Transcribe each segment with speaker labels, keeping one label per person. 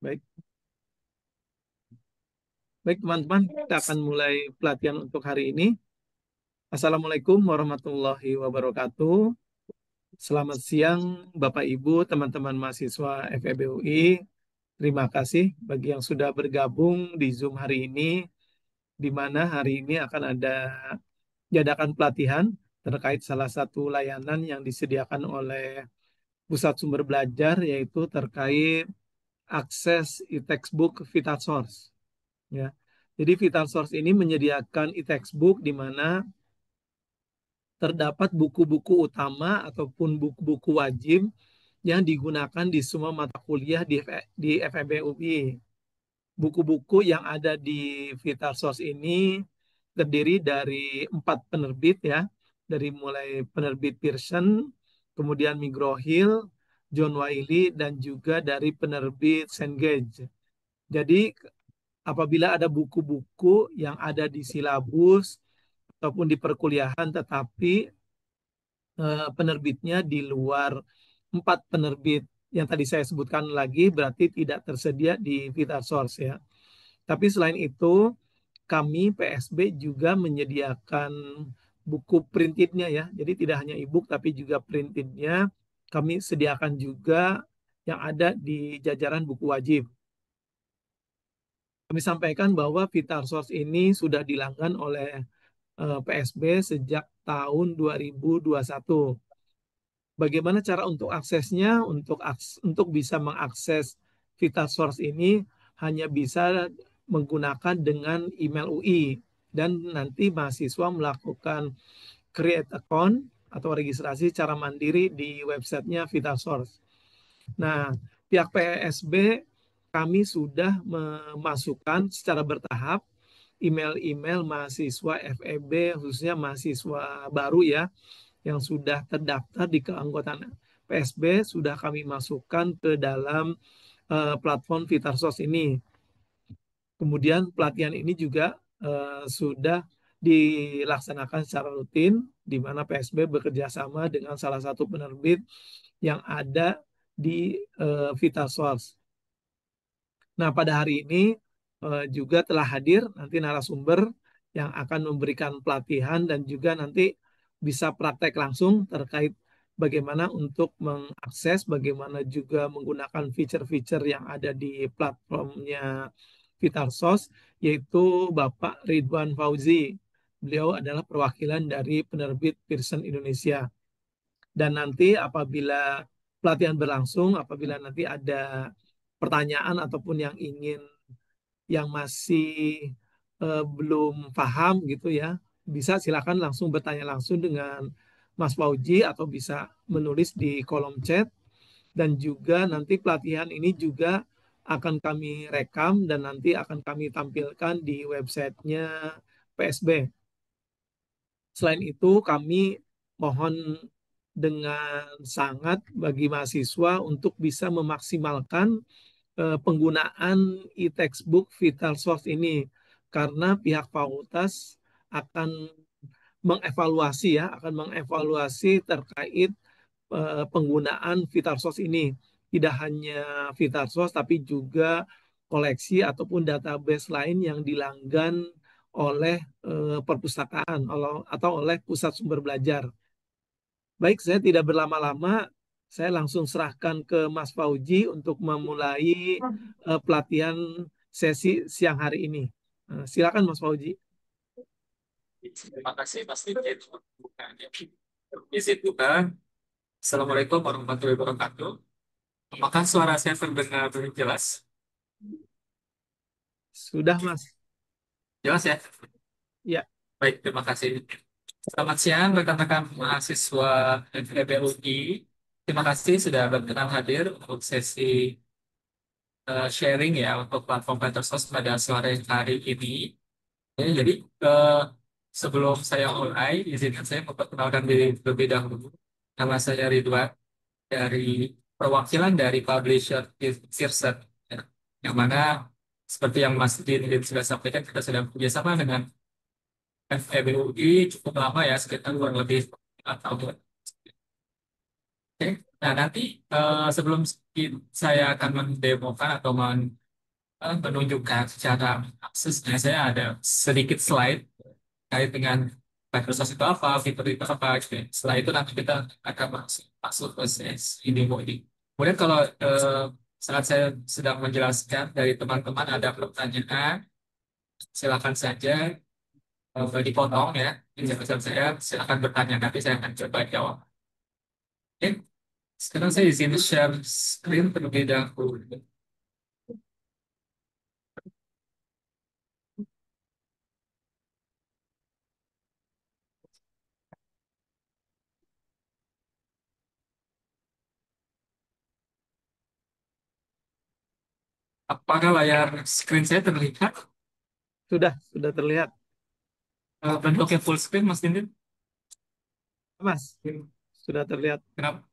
Speaker 1: Baik, baik teman-teman, kita akan mulai pelatihan untuk hari ini. Assalamualaikum warahmatullahi wabarakatuh. Selamat siang Bapak Ibu, teman-teman mahasiswa FEB UI. Terima kasih bagi yang sudah bergabung di Zoom hari ini, di mana hari ini akan ada diadakan pelatihan terkait salah satu layanan yang disediakan oleh Pusat Sumber Belajar, yaitu terkait akses e-textbook VitaSource. Ya. Jadi VitaSource ini menyediakan e-textbook di mana terdapat buku-buku utama ataupun buku-buku wajib yang digunakan di semua mata kuliah di FEB UI. Buku-buku yang ada di VitaSource ini terdiri dari 4 penerbit ya, dari mulai penerbit Pearson, kemudian Migro Hill, John Wiley, dan juga dari penerbit Cengage. Jadi apabila ada buku-buku yang ada di silabus ataupun di perkuliahan tetapi penerbitnya di luar 4 penerbit yang tadi saya sebutkan lagi, berarti tidak tersedia di VitaSource ya. Tapi selain itu kami PSB juga menyediakan buku printednya ya. Jadi tidak hanya e-book tapi juga printednya kami sediakan juga yang ada di jajaran buku wajib. Kami sampaikan bahwa VitaSource ini sudah dilanggan oleh PSB sejak tahun 2021. Bagaimana cara untuk aksesnya? Untuk bisa mengakses VitaSource ini hanya bisa menggunakan dengan email UI, dan nanti mahasiswa melakukan create account atau registrasi secara mandiri di websitenya VitaSource. Nah, pihak PSB kami sudah memasukkan secara bertahap email-email mahasiswa FEB, khususnya mahasiswa baru ya, yang sudah terdaftar di keanggotaan PSB, sudah kami masukkan ke dalam platform VitaSource ini. Kemudian pelatihan ini juga sudah dilaksanakan secara rutin, di mana PSB bekerja sama dengan salah satu penerbit yang ada di VitaSource. Nah, pada hari ini juga telah hadir nanti narasumber yang akan memberikan pelatihan dan juga nanti bisa praktek langsung terkait bagaimana untuk mengakses, bagaimana juga menggunakan fitur-fitur yang ada di platformnya VitaSource, yaitu Bapak Ridwan Fauzi. Beliau adalah perwakilan dari penerbit Pearson Indonesia. Dan nanti apabila pelatihan berlangsung, apabila nanti ada pertanyaan ataupun yang masih belum paham gitu ya, bisa silakan langsung bertanya langsung dengan Mas Fauji atau bisa menulis di kolom chat. Dan juga nanti pelatihan ini juga akan kami rekam dan nanti akan kami tampilkan di websitenya PSB. Selain itu kami mohon dengan sangat bagi mahasiswa untuk bisa memaksimalkan penggunaan e-textbook VitalSource ini, karena pihak fakultas akan mengevaluasi terkait penggunaan VitalSource ini. Tidak hanya VitalSource tapi juga koleksi ataupun database lain yang dilanggan oleh perpustakaan atau oleh pusat sumber belajar. Baik, saya tidak berlama-lama, saya langsung serahkan ke Mas Fauji untuk memulai pelatihan sesi siang hari ini. Silakan Mas Fauji.
Speaker 2: Terima kasih Mas Didit untuk pembukaannya. Izin buka. Assalamualaikum warahmatullahi wabarakatuh. Apakah suara saya terdengar jelas?
Speaker 1: Sudah Mas.
Speaker 2: Jelas ya?
Speaker 1: Ya,
Speaker 2: Baik, terima kasih. Selamat siang rekan-rekan mahasiswa FEB UI. Terima kasih sudah berkenan hadir untuk sesi sharing ya untuk platform Petersos pada sore hari ini. Ya, jadi sebelum saya mulai, izinkan saya memperkenalkan diri terlebih dahulu. Nama saya Ridwan dari perwakilan dari publisher Pearson, ya, yang mana seperti yang Mas Din sudah sampaikan, kita sudah bekerjasama dengan FEB UI cukup lama ya, sekitar kurang lebih 4 tahun. Oke. Nah, nanti sebelum saya akan mendemokan atau menunjukkan secara aksesnya, saya ada sedikit slide kait dengan Microsoft itu apa, fitur itu apa, gitu ya. Setelah itu nanti kita akan masuk ke sesi demo ini. Kemudian kalau saat saya sedang menjelaskan dari teman-teman ada pertanyaan, silakan saja dipotong ya. Penjelasan saya silakan bertanya, nanti saya akan coba jawab. Oke, sekarang saya izin share screen terlebih dahulu. Apakah layar screen saya terlihat?
Speaker 1: Sudah terlihat,
Speaker 2: Bentuknya full screen, Mas Dindin?
Speaker 1: Mas. Sudah terlihat.
Speaker 2: Kenapa?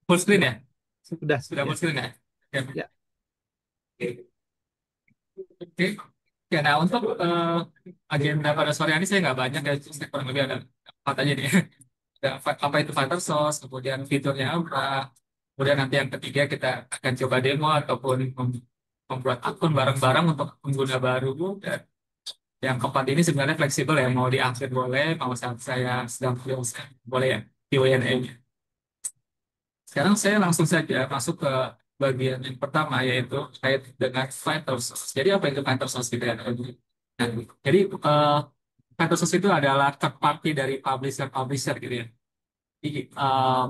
Speaker 2: Full screen ya?
Speaker 1: Sudah,
Speaker 2: Sudah full
Speaker 1: ya.
Speaker 2: screen ya? Oke.
Speaker 1: Ya,
Speaker 2: Oke. Ya, nah untuk agenda pada sore ini saya nggak banyak ya, cuma kurang lebih ada empat aja nih. Ada apa itu Fighter Sauce, kemudian fiturnya apa, kemudian nanti yang ketiga kita akan coba demo ataupun membuat akun bareng-bareng untuk pengguna baru, dan yang keempat ini sebenarnya fleksibel ya, mau diakhir boleh, mau saat saya sedang close boleh ya, Q&A. Sekarang saya langsung saja masuk ke bagian yang pertama, yaitu kait dengan Fighter Source. Jadi apa itu Fighter Source gitu ya? Nah, jadi Fighter Source itu adalah third party dari publisher-publisher gitu ya. Jadi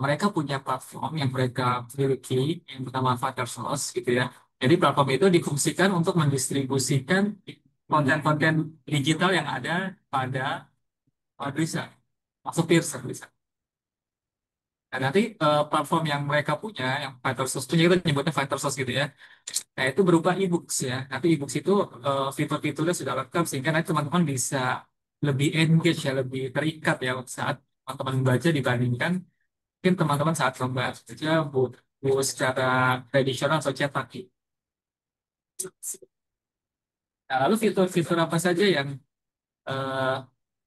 Speaker 2: mereka punya platform yang mereka miliki yang bernama Fighter Source gitu ya. Jadi platform itu difungsikan untuk mendistribusikan konten-konten digital yang ada pada publisher, masuk peer bisa. Nah, nanti platform yang mereka punya, yang Fighter Source punya, kita nyebutnya Fighter Source gitu ya. Nah, itu berupa e-books ya. Nanti e-books itu fitur-fiturnya sudah lengkap sehingga nanti teman-teman bisa lebih engage ya, lebih terikat ya saat teman-teman membaca dibandingkan mungkin teman-teman saat membaca buku secara tradisional atau cetak. Nah, lalu fitur-fitur apa saja yang eh,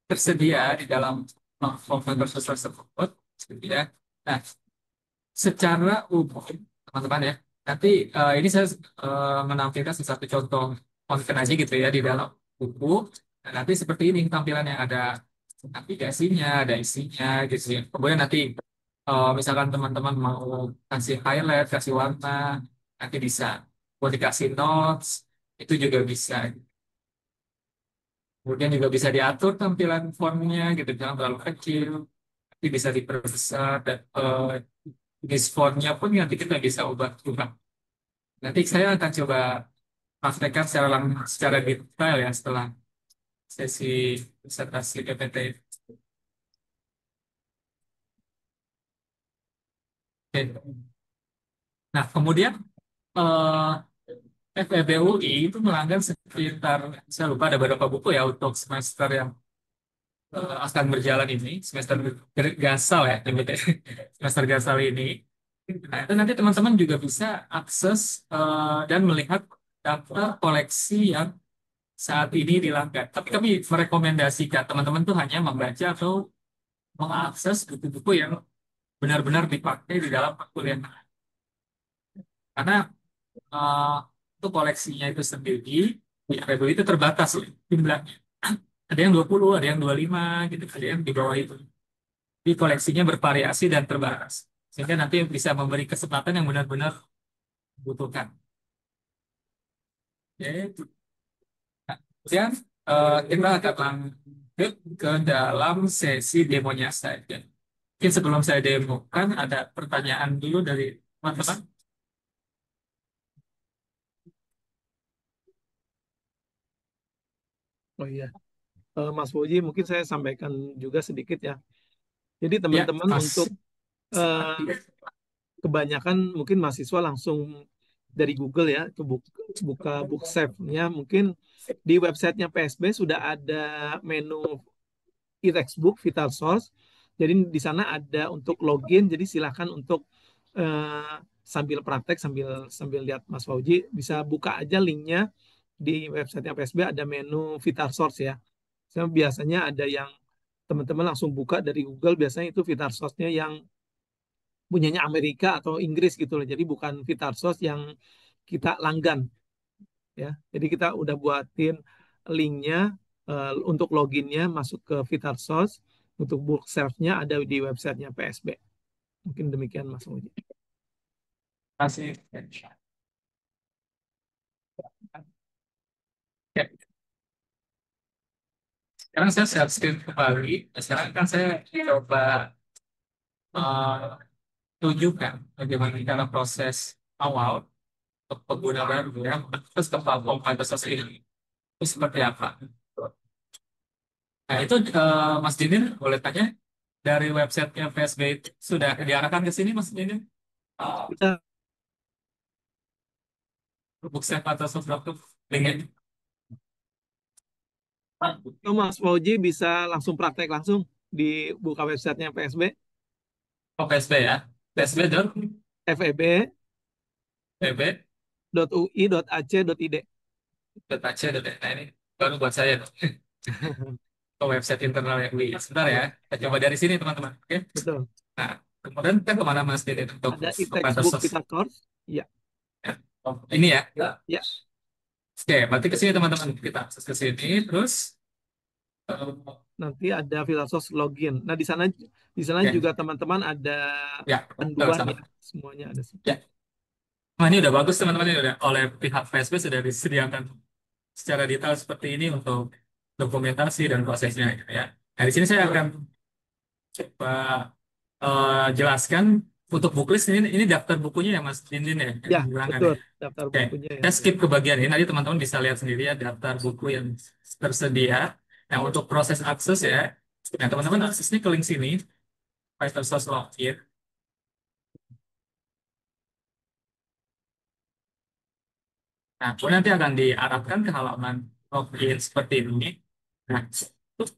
Speaker 2: tersedia di dalam platform Fighter Source tersebut? Gitu ya. Nah, secara umum teman-teman ya, nanti ini saya menampilkan satu contoh konten aja gitu ya di dalam buku. Nah, nanti seperti ini tampilannya, ada navigasinya, ada isinya gitu ya. Kemudian nanti misalkan teman-teman mau kasih highlight, kasih warna, nanti bisa. Mau dikasih notes, itu juga bisa. Kemudian juga bisa diatur tampilan fontnya gitu, jangan terlalu kecil, nanti bisa diperbesar, dan jenis fontnya pun nanti kita bisa ubah. Nanti saya akan coba praktekkan secara detail ya setelah sesi presentasi PPT. Oke. Nah, kemudian FEBUI itu melanggar sekitar, saya lupa ada beberapa buku ya untuk semester yang akan berjalan ini, semester gasal ya, nyebutnya. Semester gasal ini. Nah, itu nanti teman-teman juga bisa akses dan melihat daftar koleksi yang saat ini dilanggar. Tapi kami merekomendasikan teman-teman tuh hanya membaca atau mengakses buku-buku yang benar-benar dipakai di dalam perkuliahan. Karena eh, itu koleksinya itu sendiri, di Rebel itu terbatas ya, jumlahnya. Ada yang 20, ada yang 25, gitu, ada yang di bawah itu. Jadi koleksinya bervariasi dan terbatas. Sehingga nanti bisa memberi kesempatan yang benar-benar dibutuhkan. Oke. Nah, kemudian kita akan lanjut ke dalam sesi demonya saja. Mungkin sebelum saya demokan, ada pertanyaan dulu dari teman-teman.
Speaker 1: oh iya. Mas Puji, mungkin saya sampaikan juga sedikit ya. Jadi
Speaker 2: Ya,
Speaker 1: teman-teman untuk
Speaker 2: Mas.
Speaker 1: eh, kebanyakan mungkin mahasiswa langsung dari Google ya ke buka Bookshelf-nya. Mungkin di websitenya PSB sudah ada menu e-textbook Vital Source. Jadi di sana ada untuk login. Jadi silakan untuk sambil praktek sambil sambil lihat Mas Fauji bisa buka aja linknya di websitenya PSB ada menu Vital Source ya. Biasanya ada yang teman-teman langsung buka dari Google biasanya itu Vital Source-nya yang punyanya Amerika atau Inggris gitu loh. Jadi bukan Vitarsos yang kita langgan ya. Jadi kita udah buatin linknya untuk loginnya masuk ke Vitarsos. Untuk book shelf-nya ada di websitenya PSB. Mungkin demikian Mas Uji.
Speaker 2: Masih. Ya, sekarang saya share screen kembali. Sekarang kan saya coba eh, tunjukkan bagaimana cara proses awal untuk pengguna baru ya. Terus ke platform Microsoft ini itu seperti apa? Nah itu Mas Dinin boleh tanya dari websitenya PSB itu sudah diarahkan ke sini Mas Dinin?
Speaker 1: Kita
Speaker 2: Bookshop atau Soft.com linknya?
Speaker 1: Oh, Mas Fauji bisa langsung praktek langsung di buka websitenya PSB,
Speaker 2: Oh PSB ya. PSB dot
Speaker 1: feb.ui.ac.id.
Speaker 2: PB dot Aceh dot nah ini baru buat saya ke website internal yang di sebentar ya. Kita coba dari sini teman-teman. Oke.
Speaker 1: Betul.
Speaker 2: Nah, kemudian kita kemana Mas Didit
Speaker 1: Ada
Speaker 2: untuk
Speaker 1: e-textbook
Speaker 2: Microsoft?
Speaker 1: kita course. Ya,
Speaker 2: Ya. Oh, ini ya.
Speaker 1: ya.
Speaker 2: Oke, berarti ke sini teman-teman kita akses ke sini terus eh,
Speaker 1: Nanti ada Filtersos login. Nah, di sana
Speaker 2: ya,
Speaker 1: juga teman-teman ada
Speaker 2: ya,
Speaker 1: panduan ya,
Speaker 2: sama.
Speaker 1: semuanya ada.
Speaker 2: Ya. Nah, ini udah bagus teman-teman ini udah oleh pihak PSB sudah disediakan secara detail seperti ini untuk dokumentasi dan prosesnya gitu ya. Nah, di sini saya akan coba jelaskan untuk booklist ini daftar bukunya ya Mas Dindin ya yang
Speaker 1: Ya,
Speaker 2: dihilangkan ya.
Speaker 1: betul. Daftar
Speaker 2: Oke,
Speaker 1: bukunya
Speaker 2: kita
Speaker 1: yang
Speaker 2: skip ke bagian ini. Nanti teman-teman bisa lihat sendiri ya daftar buku yang tersedia. Nah, untuk proses akses ya, nah teman-teman aksesnya ke link sini, Microsoft Login. Nah, kemudian nanti akan diarahkan ke halaman login seperti ini. Nah, untuk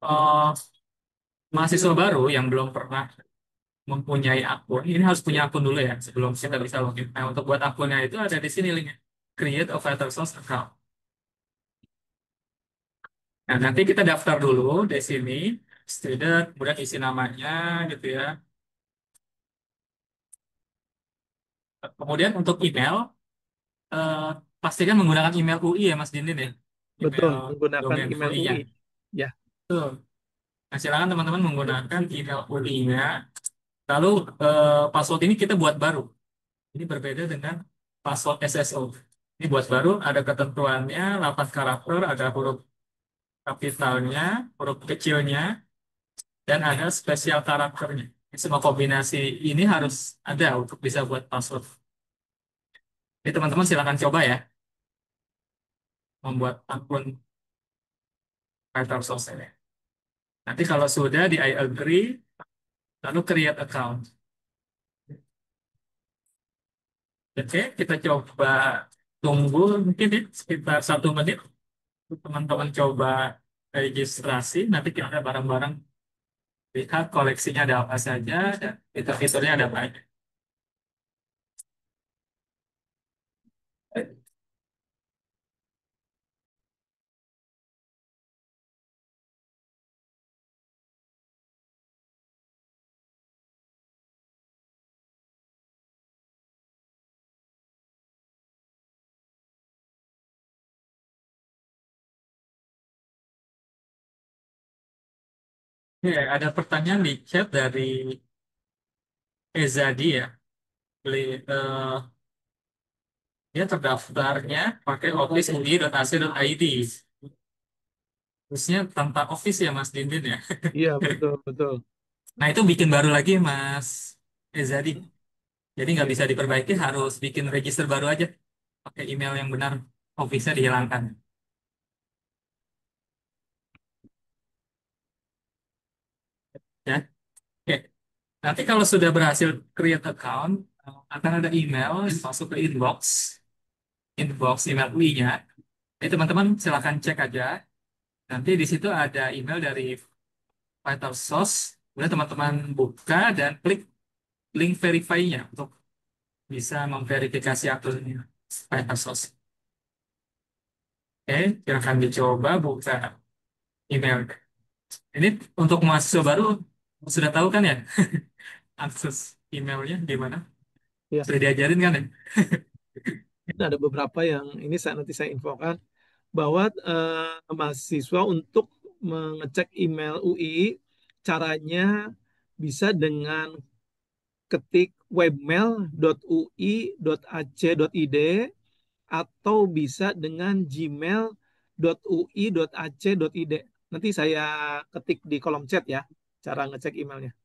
Speaker 2: eh, mahasiswa baru yang belum pernah mempunyai akun, ini harus punya akun dulu ya sebelum kita bisa login. Nah, untuk buat akunnya itu ada di sini linknya. Create a Microsoft account. Nah, nanti kita daftar dulu di sini, student, kemudian isi namanya gitu ya. Kemudian untuk email, eh, pastikan menggunakan email UI ya Mas Dindin ya.
Speaker 1: betul
Speaker 2: Email
Speaker 1: menggunakan
Speaker 2: domain
Speaker 1: email
Speaker 2: UI-nya.
Speaker 1: UI. Ya,
Speaker 2: Betul. Nah, silakan teman-teman menggunakan email UI-nya. Lalu password ini kita buat baru. Ini berbeda dengan password SSO. Ini buat baru, ada ketentuannya, 8 karakter, ada huruf kapitalnya, huruf kecilnya, dan ada spesial karakternya. Semua kombinasi ini harus ada untuk bisa buat password. Jadi teman-teman silakan coba ya, membuat akun Microsoft ini. Nanti kalau sudah di I agree, lalu create account. Oke, kita coba tunggu mungkin ya, sekitar 1 menit. Teman-teman coba registrasi, nanti kita bareng-bareng lihat koleksinya ada apa saja, dan fitur-fiturnya ada apa aja. Oke, ada pertanyaan di chat dari Ezadi ya. Eh, Dia terdaftarnya pakai office.ui.ac.id. Terusnya tanpa Office ya Mas Dindin ya.
Speaker 1: iya betul betul.
Speaker 2: Nah itu bikin baru lagi Mas Ezadi. Jadi nggak
Speaker 1: Oke.
Speaker 2: bisa diperbaiki, harus bikin register baru aja. Pakai email yang benar, Office-nya dihilangkan. Ya. Oke. Nanti kalau sudah berhasil create account, akan ada email yang masuk ke inbox email UI-nya. Jadi teman-teman silahkan cek aja. Nanti di situ ada email dari Vital Source. Kemudian teman-teman buka dan klik link verify-nya untuk bisa memverifikasi akun Vital Source. Oke, silahkan dicoba buka email. Ini untuk mahasiswa baru sudah tahu kan ya akses. emailnya gimana?
Speaker 1: Ya,
Speaker 2: Sudah diajarin kan ya?
Speaker 1: ini ada beberapa yang ini nanti saya infokan bahwa mahasiswa untuk mengecek email UI caranya bisa dengan ketik webmail.ui.ac.id atau bisa dengan gmail.ui.ac.id. Nanti saya ketik di kolom chat ya, cara ngecek emailnya.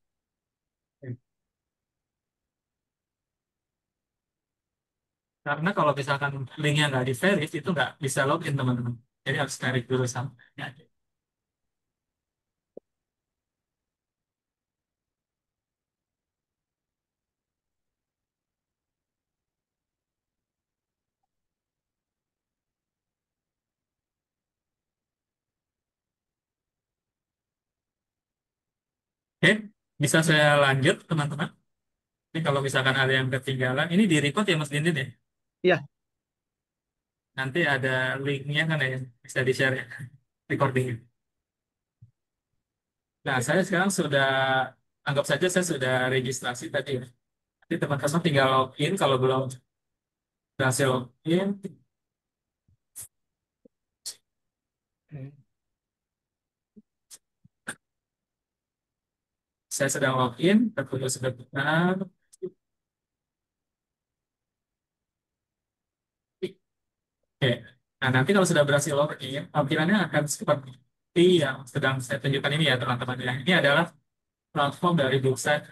Speaker 2: Karena kalau misalkan linknya nggak di verif itu nggak bisa login teman-teman. Jadi harus cari dulu sama. Ya. Oke, bisa saya lanjut teman-teman. Ini kalau misalkan ada yang ketinggalan, ini di record ya Mas Dindin ya.
Speaker 1: Ya,
Speaker 2: Nanti ada linknya kan ya, bisa di-share ya, recordingnya. Nah, saya sekarang sudah, anggap saja saya sudah registrasi tadi ya. Nanti teman-teman tinggal login, kalau belum berhasil login, saya sedang login, tertulis sebentar. Oke, nah nanti kalau sudah berhasil login, tampilannya akan seperti yang sedang saya tunjukkan ini ya teman-teman. Ya, ini adalah platform dari website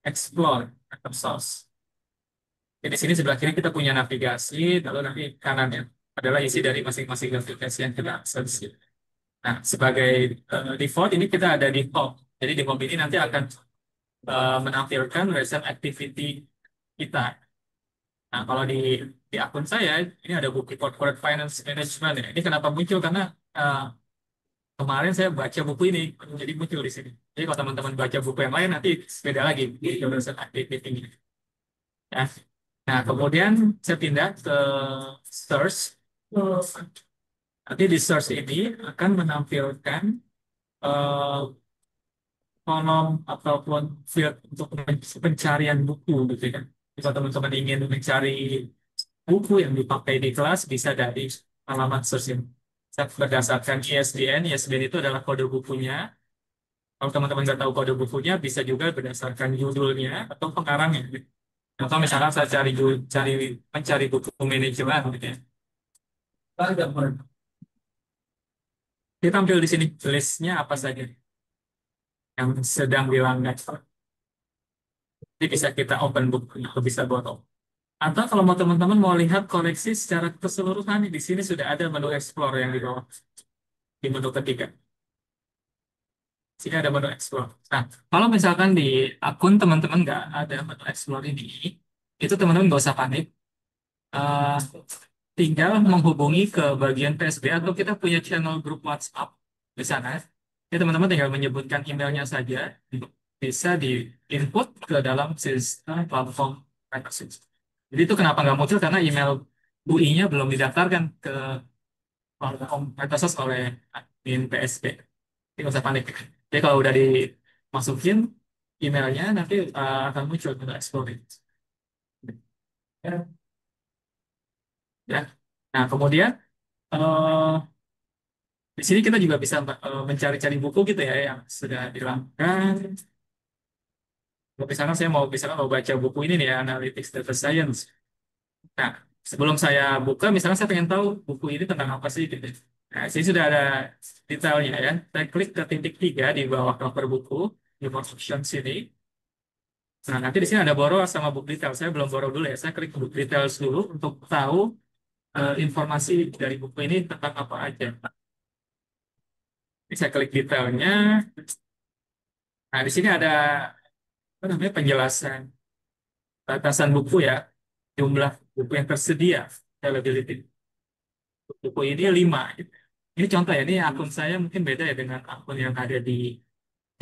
Speaker 2: Explore atau Source. Jadi di sini sebelah kiri kita punya navigasi, lalu nanti kanannya adalah isi dari masing-masing navigasi yang kita akses. Nah, sebagai default ini kita ada di home. Jadi di home ini nanti akan menampilkan recent activity kita. Nah, kalau di akun saya ini ada buku corporate finance management ya. Ini kenapa muncul karena eh, kemarin saya baca buku ini jadi muncul di sini. Jadi kalau teman-teman baca buku yang lain nanti beda lagi di recent activity ini. Ya. Nah, kemudian saya pindah ke search. Nanti di search ini akan menampilkan eh, kolom ataupun field untuk pencarian buku gitu kan. Jika teman-teman ingin mencari buku yang dipakai di kelas bisa dari halaman search ini. Berdasarkan ISBN, ISBN itu adalah kode bukunya. Kalau teman-teman nggak tahu kode bukunya, bisa juga berdasarkan judulnya atau pengarangnya. Atau misalkan saya mencari buku manajemen gitu ya. Dia tampil di sini listnya apa saja yang sedang dilanggar. Jadi bisa kita open book atau bisa botol. Atau kalau mau teman-teman mau lihat koleksi secara keseluruhan, di sini sudah ada menu explore yang di bawah, di menu ketiga. Sini ada menu explore. Nah, kalau misalkan di akun teman-teman nggak ada menu explore ini, itu teman-teman nggak usah panik. Eh, tinggal menghubungi ke bagian PSB atau kita punya channel grup WhatsApp di sana. Jadi teman-teman tinggal menyebutkan emailnya saja, bisa di input ke dalam sistem platform Microsoft. Jadi itu kenapa nggak muncul karena email UI-nya belum didaftarkan ke platform Microsoft oleh admin PSB. Jadi nggak usah panik. Jadi kalau udah dimasukin emailnya nanti akan muncul ke explore. Ya. Ya. Nah, kemudian eh, di sini kita juga bisa mencari-cari buku gitu ya yang sudah dilanggar. Kalau misalkan saya mau baca buku ini nih ya, Analytics Data Science. Nah, sebelum saya buka, misalnya saya pengen tahu buku ini tentang apa sih gitu. Nah, sini sudah ada detailnya ya. Saya klik ke titik 3 di bawah cover buku, di option sini. Nah, nanti di sini ada borrow sama book detail. Saya belum borrow dulu ya. Saya klik book details dulu untuk tahu informasi dari buku ini tentang apa aja. Ini saya klik detailnya. Nah, di sini ada apa namanya penjelasan batasan buku ya, jumlah buku yang tersedia, availability. Buku ini 5. Ini contoh ya, ini akun saya mungkin beda ya dengan akun yang ada di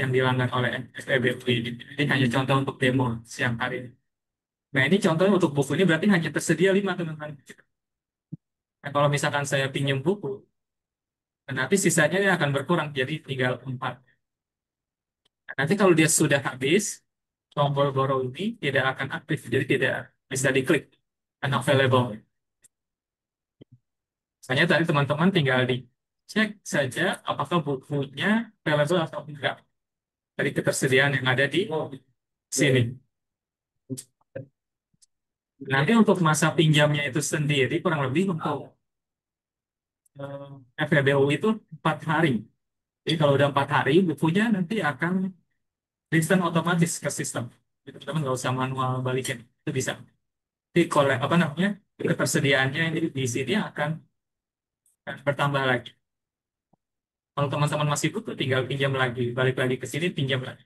Speaker 2: yang dilanggar oleh FEBUI. Ini hanya contoh untuk demo siang hari ini. Nah ini contohnya untuk buku ini berarti hanya tersedia 5 teman-teman. Nah, kalau misalkan saya pinjam buku, nanti sisanya dia akan berkurang jadi tinggal 4. Nah, nanti kalau dia sudah habis, tombol borrow ini tidak akan aktif, jadi tidak bisa diklik, unavailable. Misalnya tadi teman-teman tinggal dicek saja apakah bukunya available atau enggak dari ketersediaan yang ada di sini. Nanti untuk masa pinjamnya itu sendiri kurang lebih untuk FEBU itu 4 hari. Jadi kalau udah 4 hari, bukunya nanti akan instant otomatis ke sistem. Jadi teman nggak usah manual balikin, itu bisa. Jadi apa namanya ketersediaannya ini di sini akan bertambah lagi. Kalau teman-teman masih butuh, tinggal pinjam lagi, balik lagi ke sini, pinjam lagi.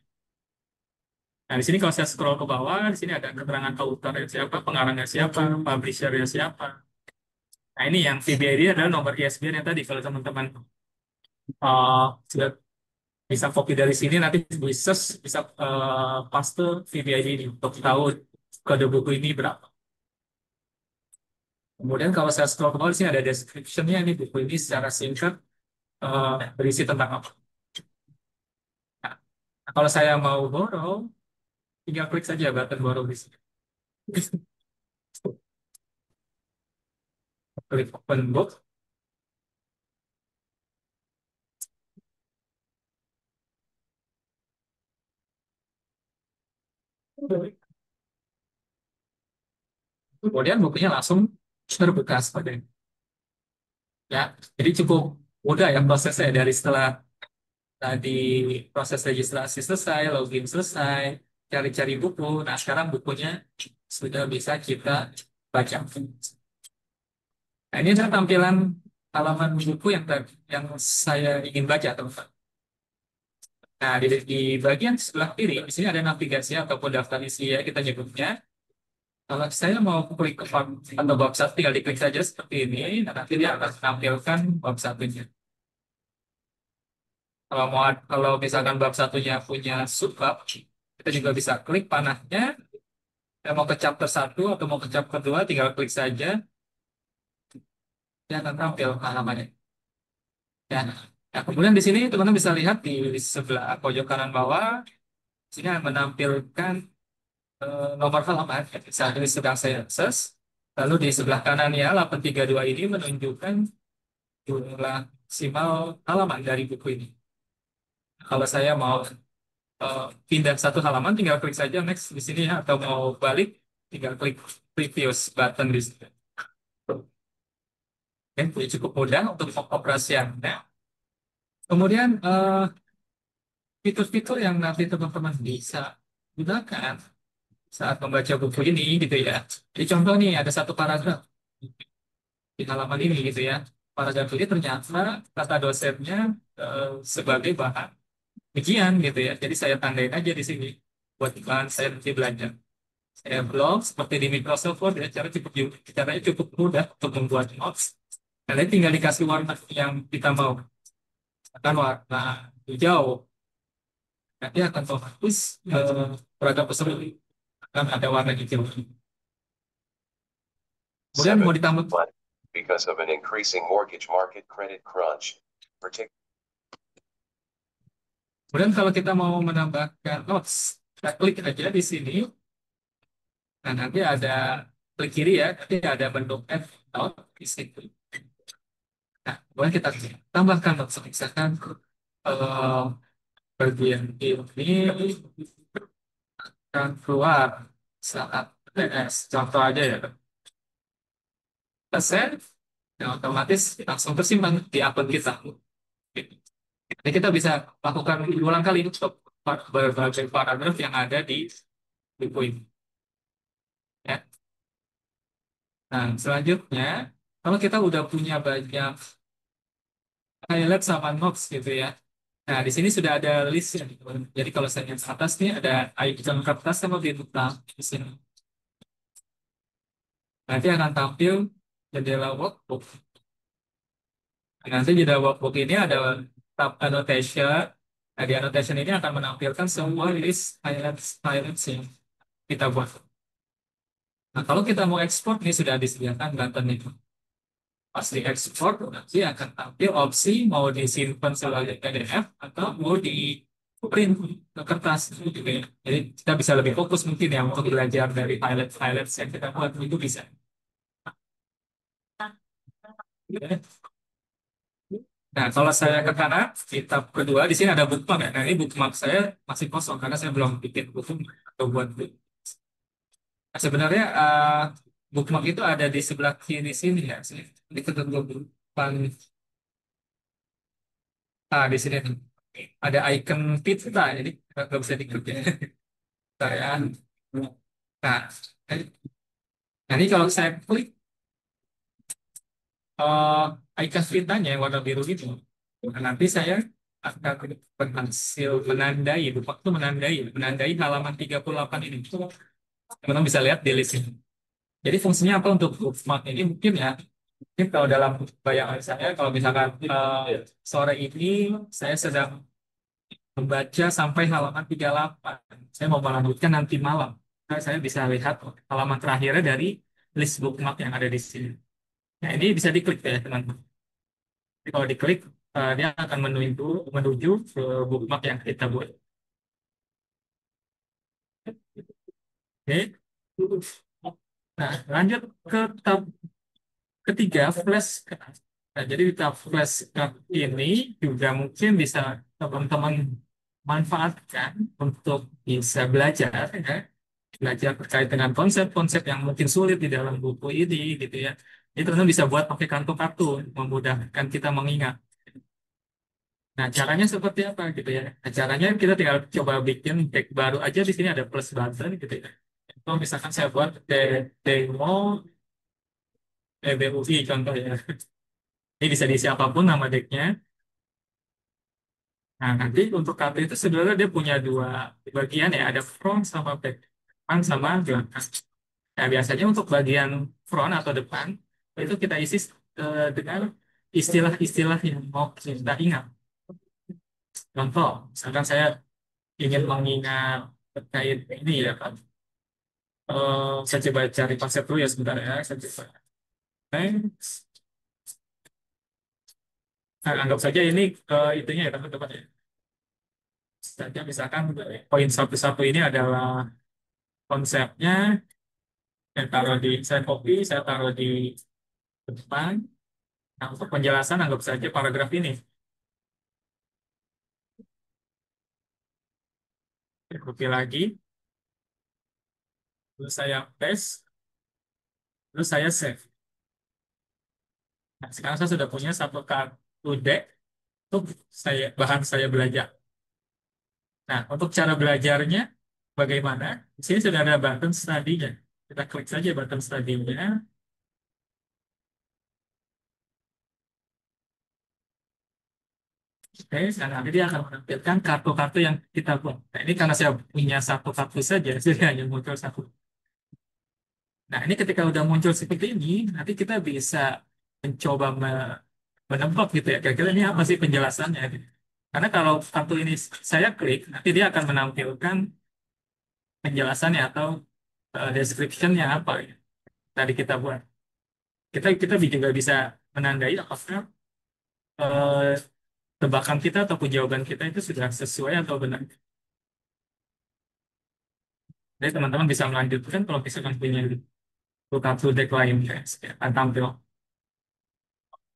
Speaker 2: Nah, di sini kalau saya scroll ke bawah, di sini ada keterangan author siapa, pengarangnya siapa, publishernya siapa. Nah, ini yang VBID adalah nomor ISBN yang tadi. Kalau teman-teman sudah bisa copy dari sini, nanti bisa paste VBID ini untuk tahu kode buku ini berapa. Kemudian kalau saya scroll ke bawah, di sini ada description-nya, ini buku ini secara singkat berisi tentang apa. Nah, kalau saya mau borrow, tinggal klik saja button borrow di sini. Klik open book. Kemudian bukunya langsung terbuka seperti ini. Ya, jadi cukup mudah ya prosesnya dari setelah tadi proses registrasi selesai, login selesai, cari-cari buku. Nah, sekarang bukunya sudah bisa kita baca. Nah, ini adalah tampilan halaman buku yang saya ingin baca, teman-teman. Nah, di bagian sebelah kiri, di sini ada navigasi ataupun daftar isi ya kita nyebutnya. Kalau saya mau klik ke part atau bab satu, tinggal diklik saja seperti ini. Nah, nanti dia akan menampilkan bab satunya. Kalau misalkan bab satunya punya subbab, kita juga bisa klik panahnya. Kita mau ke chapter 1 atau mau ke chapter 2, tinggal klik saja. Dia akan tampil halamannya. Ya. Nah, kemudian di sini teman-teman bisa lihat di sebelah pojok kanan bawah, sini menampilkan nomor halaman. Saat ini sedang saya akses. Lalu di sebelah kanan ya, 832 ini menunjukkan jumlah maksimal halaman dari buku ini. Kalau saya mau pindah satu halaman, tinggal klik saja next di sini ya, atau mau balik, tinggal klik previous button di sini. Oke, jadi cukup mudah untuk pengoperasiannya. Kemudian fitur-fitur yang nanti teman-teman bisa gunakan saat membaca buku ini gitu ya. Jadi contoh nih ada satu paragraf di halaman ini gitu ya. Paragraf ini ternyata kata dosennya sebagai bahan ujian gitu ya. Jadi saya tandain aja di sini buat bahan saya nanti belajar. Saya blog seperti di Microsoft Word ya, caranya cukup mudah untuk membuat notes. Kalian tinggal dikasih warna yang kita mau. Akan warna hijau, nanti akan otomatis beragam tersebut akan ada warna hijau. Kemudian mau ditambah.
Speaker 3: Because of an increasing mortgage market credit crunch,
Speaker 2: Kemudian kalau kita mau menambahkan notes, kita klik aja di sini. Nah, nanti ada klik kiri ya, nanti ada bentuk F note di situ. Nah, kemudian kita tambahkan notes, misalkan bagian ini akan keluar saat PS. Contoh aja ya. Kita save, dan otomatis langsung tersimpan di akun kita. Jadi kita bisa lakukan berulang kali untuk berbagai paragraf yang ada di buku ini. Ya. Nah, selanjutnya, kalau kita udah punya banyak highlight sama notes gitu ya. Nah, di sini sudah ada list ya. Jadi kalau saya lihat atas nih ada icon kertas sama bintang di sini. Nanti akan tampil jendela workbook. Nanti di dalam workbook ini ada tab annotation. Nah, di annotation ini akan menampilkan semua list highlights yang kita buat. Nah, kalau kita mau ekspor, ini sudah disediakan button itu. Pas di ekspor, nanti akan tampil opsi mau disimpan sebagai PDF atau mau di print ke kertas gitu ya. Jadi kita bisa lebih fokus mungkin ya untuk belajar dari highlight yang kita buat itu bisa. Nah, kalau saya ke kanan, di tab kedua di sini ada bookmark ya. Nah, ini bookmark saya masih kosong karena saya belum bikin bookmark atau buat Nah, sebenarnya bookmark itu ada di sebelah kiri sini ya. Di ketentuan di sini nih. Ada icon pizza, jadi nggak bisa diklik ya. Saya, nah, ini kalau saya klik icon pizzanya yang warna biru itu, nah, nanti saya akan berhasil menandai, bookmark itu menandai halaman 38 ini. Teman-teman bisa lihat di list ini. Jadi fungsinya apa untuk bookmark ini? Mungkin ya, mungkin kalau dalam bayangan saya, kalau misalkan sore ini saya sedang membaca sampai halaman 38. Saya mau melanjutkan nanti malam. Nah, saya bisa lihat halaman terakhirnya dari list bookmark yang ada di sini. Nah, ini bisa diklik ya, teman-teman. Jadi kalau diklik, dia akan menuju ke bookmark yang kita buat. Oke. Nah, lanjut ke tab ketiga, flashcard. Nah, jadi di tab flashcard ini juga mungkin bisa teman-teman manfaatkan untuk bisa belajar, ya. Belajar terkait dengan konsep-konsep yang mungkin sulit di dalam buku ini, gitu ya. Itu teman-teman bisa buat pakai kartu-kartu, memudahkan kita mengingat. Nah, caranya seperti apa gitu ya? Nah, caranya kita tinggal coba bikin tag baru aja di sini ada plus button gitu ya. Kalau misalkan saya buat demo BUI contoh ya. Ini bisa diisi apapun nama decknya. Nah, nanti untuk kartu itu sebenarnya dia punya dua bagian ya, ada front sama back, depan sama belakang. Nah, biasanya untuk bagian front atau depan itu kita isi dengan istilah-istilah yang mau kita ingat. Contoh, misalkan saya ingin mengingat terkait ini ya kan. Saya coba cari konsep dulu ya sebentar ya. Saya coba. Next. Nah, anggap saja ini itunya ya teman-teman ya. Saja misalkan poin satu-satu ini adalah konsepnya. Saya copy, saya taruh di depan. Nah, untuk penjelasan anggap saja paragraf ini. Saya copy lagi, terus saya paste, terus saya save. Nah, sekarang saya sudah punya satu kartu deck untuk bahan saya belajar. Nah, untuk cara belajarnya bagaimana? Di sini sudah ada button study-nya. Kita klik saja button study-nya. Oke, nah nanti dia akan menampilkan kartu-kartu yang kita buat. Nah, ini karena saya punya satu kartu saja, jadi hanya muncul satu. Nah, ini ketika udah muncul seperti ini, nanti kita bisa mencoba menebak gitu ya. Kira-kira ini apa sih penjelasannya? Gitu. Karena kalau kartu ini saya klik, nanti dia akan menampilkan penjelasannya atau description-nya apa ya, tadi kita buat. Kita juga bisa menandai apakah eh, tebakan kita ataupun jawaban kita itu sudah sesuai atau benar. Jadi teman-teman bisa melanjutkan kalau misalkan punya kartu deck lain ya, akan tampil.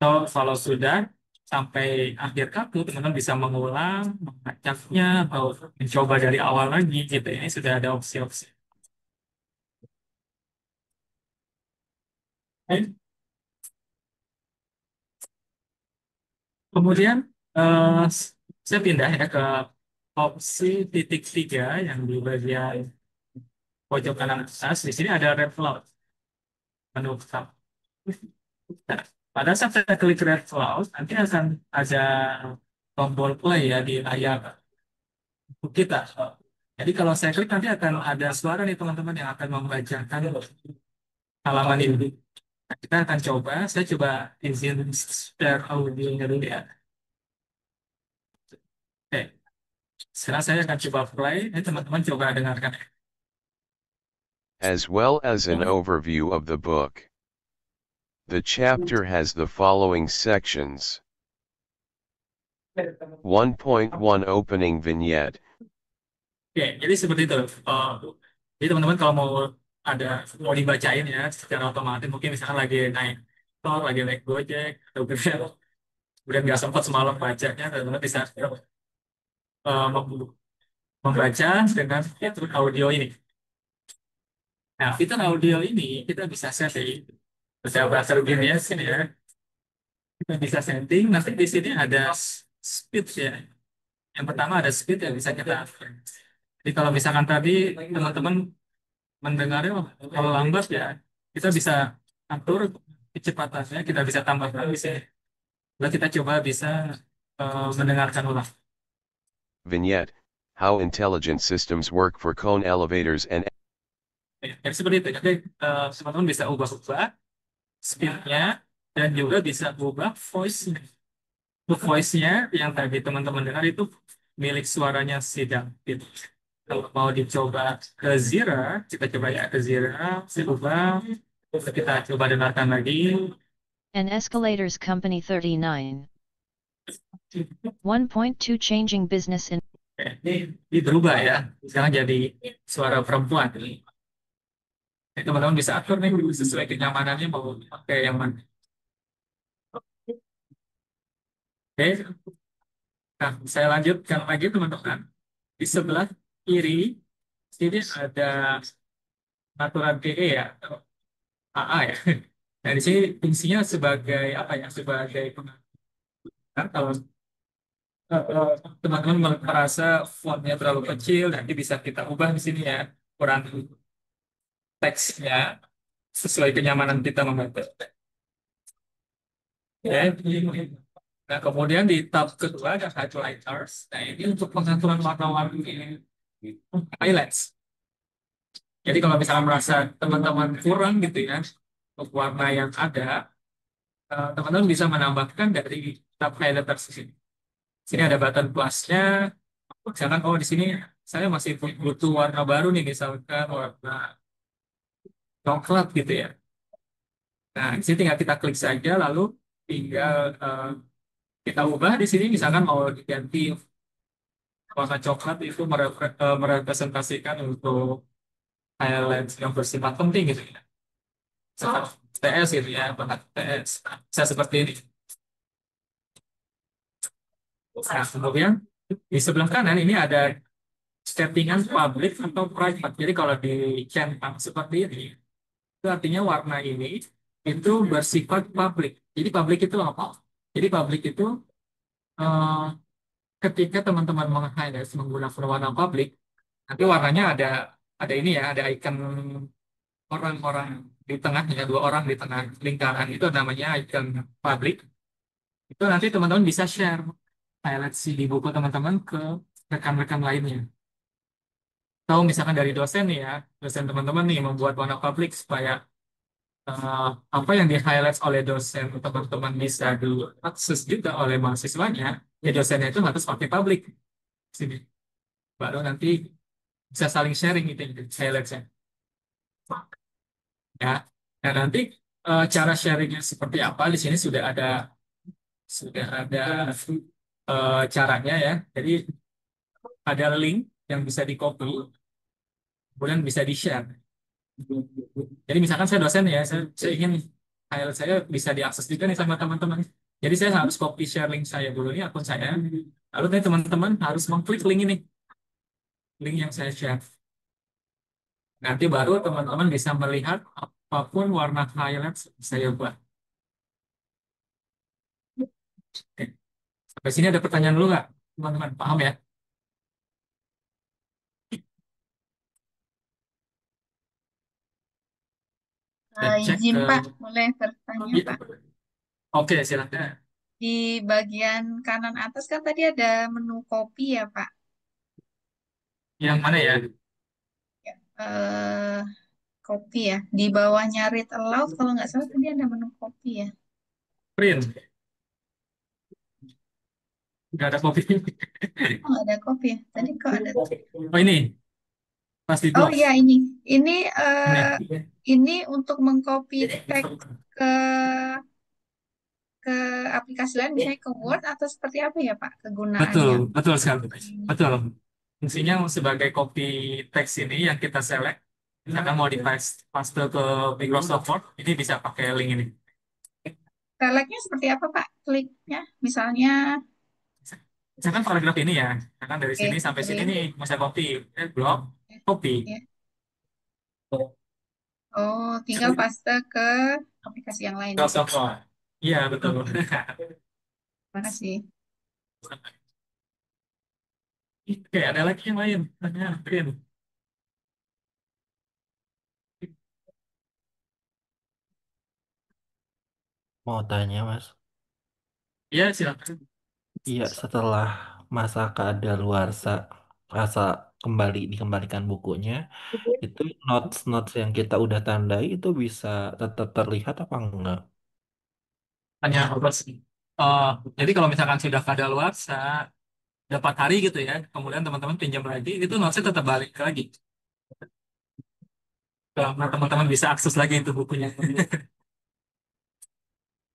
Speaker 2: Atau kalau sudah sampai akhir kartu, teman-teman bisa mengulang, mengacaknya, atau mencoba dari awal lagi gitu. Ini sudah ada opsi-opsi. Oke. Kemudian eh, saya pindah ya ke opsi titik 3 yang di bagian pojok kanan atas. Di sini ada red cloud menu tab. Nah, pada saat saya klik red cloud, nanti akan ada tombol play ya di layar kita. Jadi kalau saya klik nanti akan ada suara nih teman-teman yang akan membacakan halaman ini. Nah, kita akan coba, saya coba izin share audionya dulu ya. Oke, sekarang saya akan coba play. Ini teman-teman coba dengarkan.
Speaker 3: As well as an overview of the book. The chapter has the following sections. 1.1 Opening Vignette.
Speaker 2: Oke, jadi seperti itu. Jadi teman-teman kalau mau dibacain ya secara otomatis, mungkin misalkan lagi naik tol, lagi naik Gojek atau Grab, kemudian nggak sempat semalam bacanya, teman-teman bisa mem- membaca dengan fitur audio ini. Nah, fitur audio ini kita bisa setting. Saya bahasa begini ya sini ya. Kita bisa setting. Nanti di sini ada speed ya. Yang pertama ada speed yang bisa kita atur. Jadi kalau misalkan tadi teman-teman mendengarnya kalau lambat ya, kita bisa atur kecepatannya, kita bisa tambahkan di sini. Lalu kita coba bisa mendengarkan ulang.
Speaker 3: Vignette. How intelligent systems work for cone elevators and
Speaker 2: Ya, jadi seperti itu. Jadi teman-teman bisa ubah-ubah speednya dan juga bisa ubah voice-nya. Untuk voice-nya yang tadi teman-teman dengar itu milik suaranya si David. Kalau mau dicoba ke Zira, kita coba ya ke Zira, saya ubah, terus kita coba dengarkan lagi.
Speaker 4: An Escalators Company 39. 1.2 Changing Business in
Speaker 2: Ini berubah ya, sekarang jadi suara perempuan. Jadi teman-teman bisa atur nih sesuai kenyamanannya mau pakai yang mana. Oke, nah saya lanjutkan lagi teman-teman. Di sebelah kiri sini ada aturan PE ya, atau AA ya. Nah di sini fungsinya sebagai apa ya? Sebagai pengatur. Kalau teman-teman merasa fontnya terlalu kecil, nanti bisa kita ubah di sini ya, ukuran teksnya sesuai kenyamanan kita membaca. Ya, nah, kemudian di tab kedua ada highlighters. Nah, ini untuk pengaturan warna-warni highlights. Jadi kalau misalnya merasa teman-teman kurang gitu ya, untuk warna yang ada, teman-teman bisa menambahkan dari tab highlighters di sini. Sini ada button plusnya. Misalkan, oh di sini saya masih butuh warna baru nih, misalkan warna coklat gitu ya. Nah, di sini tinggal kita klik saja, lalu tinggal kita ubah di sini, misalkan mau diganti warna coklat itu merepresentasikan untuk highlight yang bersifat penting gitu ya. Seperti TS gitu ya, bahan TS. Bisa seperti ini. Nah, kemudian di sebelah kanan ini ada settingan public atau private. Jadi kalau dicentang seperti ini, itu artinya warna ini itu bersifat public. Jadi public itu apa? Jadi public itu eh, ketika teman-teman meng-highlight menggunakan warna public, nanti warnanya ada ini ya, ada icon orang-orang di tengahnya, dua orang di tengah lingkaran itu namanya icon public. Itu nanti teman-teman bisa share highlight di buku teman-teman ke rekan-rekan lainnya. Atau misalkan dari dosen nih ya, dosen teman-teman nih membuat warna publik supaya eh, apa yang di-highlight oleh dosen teman-teman bisa diakses juga oleh mahasiswanya, ya dosennya itu harus pakai publik sini. Baru nanti bisa saling sharing itu highlightnya. Ya, nah nanti cara sharingnya seperti apa di sini sudah ada caranya ya. Jadi ada link yang bisa di copy, kemudian bisa di share. Jadi misalkan saya dosen ya, saya ingin highlight saya bisa diakses juga nih sama teman-teman. Jadi saya harus copy share link saya dulu nih akun saya. Lalu nih teman-teman harus mengklik link ini, link yang saya share. Nanti baru teman-teman bisa melihat apapun warna highlight saya buat. Oke. Sampai sini ada pertanyaan dulu nggak, teman-teman? Paham ya? Kita cek
Speaker 5: Izin
Speaker 2: ke...
Speaker 5: Pak, boleh bertanya
Speaker 2: Iya.
Speaker 5: Pak.
Speaker 2: Oke, silakan.
Speaker 5: Di bagian kanan atas kan tadi ada menu kopi ya Pak.
Speaker 2: Yang mana ya?
Speaker 5: Eh, Kopi ya. Di bawahnya read aloud kalau nggak salah tadi ada menu kopi ya.
Speaker 2: Print. Nggak ada kopi.
Speaker 5: Oh nggak ada kopi ya. Tadi kok ada.
Speaker 2: Oh ini, pas di
Speaker 5: Oh
Speaker 2: close.
Speaker 5: iya ini. Ini
Speaker 2: Ini.
Speaker 5: ini untuk mengcopy teks ke ke aplikasi lain, misalnya ke Word atau seperti apa ya Pak
Speaker 2: Betul,
Speaker 5: kegunaannya?
Speaker 2: betul sekali.
Speaker 5: Hmm,
Speaker 2: Betul. Fungsinya sebagai copy text ini yang kita select, misalkan mau di paste ke Microsoft Word, ini bisa pakai link ini.
Speaker 5: Select-nya seperti apa Pak? Kliknya, misalnya,
Speaker 2: Misalkan paragraf ini ya, misalkan dari
Speaker 5: oke,
Speaker 2: sini sampai sini
Speaker 5: klik,
Speaker 2: nih, mau saya copy, blok, copy.
Speaker 5: ya. Oh, tinggal paste ke aplikasi yang lain gitu.
Speaker 2: Microsoft Word. Iya, betul.
Speaker 5: Oke, terima kasih.
Speaker 2: Oke, ada lagi yang lain. Tanya, mungkin.
Speaker 6: Mau tanya, Mas.
Speaker 2: Iya, silakan.
Speaker 6: Iya, setelah masa kadaluarsa, rasa dikembalikan bukunya, itu notes-notes yang kita udah tandai itu bisa tetap terlihat apa enggak?
Speaker 2: Tanya terus. Oh, jadi kalau misalkan sudah kadaluarsa, dapat hari gitu ya, kemudian teman-teman pinjam lagi, itu notesnya tetap balik lagi. Karena teman-teman bisa akses lagi itu bukunya.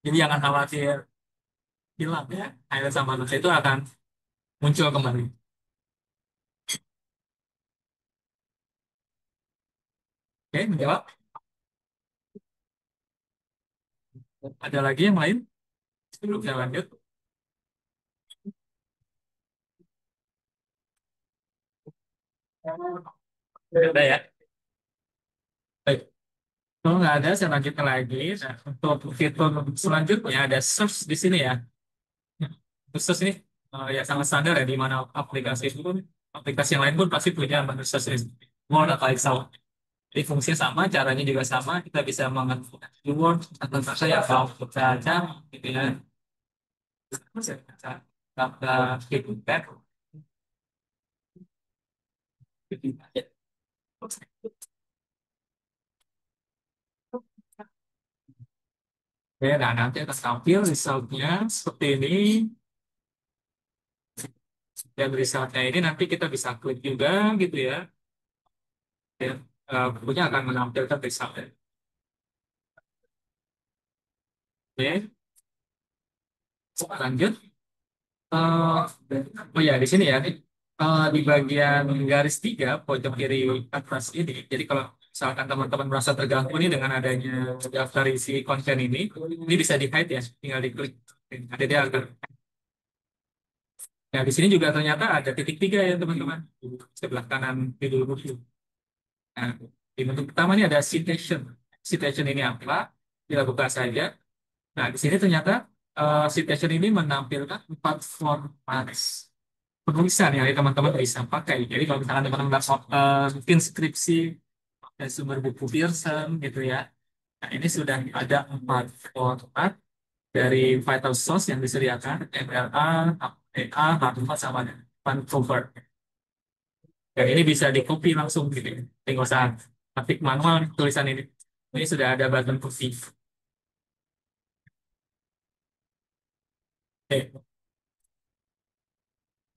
Speaker 2: Jadi jangan khawatir hilang ya. Akhirnya sama notes itu akan muncul kembali. Oke, menjawab. Ada lagi yang lain? Sebelum saya lanjut. Ada ya. Baik. Kalau nggak ada, saya lanjutkan lagi. Nah, untuk fitur selanjutnya ada search di sini ya. Untuk search ini ya sangat standar ya, di mana aplikasi itu pun, aplikasi yang lain pun pasti punya menu search ini. Word atau Excel. Jadi fungsinya sama, caranya juga sama. Kita bisa menggunakan keyword atau saya kalau kita baca gitu ya. Terus ya, kita klik back. Oke, nah nanti akan tampil resultnya seperti ini. Dan resultnya ini nanti kita bisa klik juga gitu ya. Dan bukunya akan menampilkan resultnya. Oke, lanjut. Oh ya, di sini ya, di bagian garis 3 pojok kiri atas ini. Jadi kalau misalkan teman-teman merasa terganggu nih dengan adanya daftar isi konten ini bisa di-hide ya, tinggal diklik. Ada dia akan. Nah, di sini juga ternyata ada titik 3 ya teman-teman, di sebelah kanan judul buku. Nah, di bentuk pertama ini ada citation. Citation ini apa? Kita buka saja. Nah, di sini ternyata citation ini menampilkan 4 format penulisan yang teman-teman bisa pakai. Jadi kalau misalkan teman-teman mungkin skripsi dan sumber buku Pearson gitu ya. Nah, ini sudah ada 4 format dari vital source yang disediakan, MLA, APA, Harvard, sama Vancouver. Dan ini bisa di copy langsung gitu ya. Tinggal usah ketik manual tulisan ini. Ini sudah ada button copy. Oke.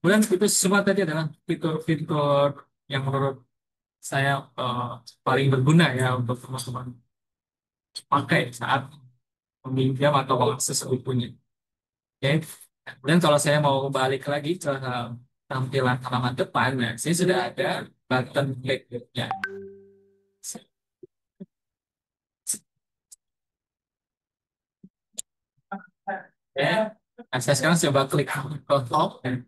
Speaker 2: Kemudian itu semua tadi adalah fitur-fitur yang menurut saya paling berguna ya untuk teman-teman pakai saat meminjam atau mengakses bukunya. Oke. Kemudian kalau saya mau balik lagi ke tampilan halaman depan, nah, saya sudah ada button klik-nya. Ya. Nah, saya sekarang coba klik ke home.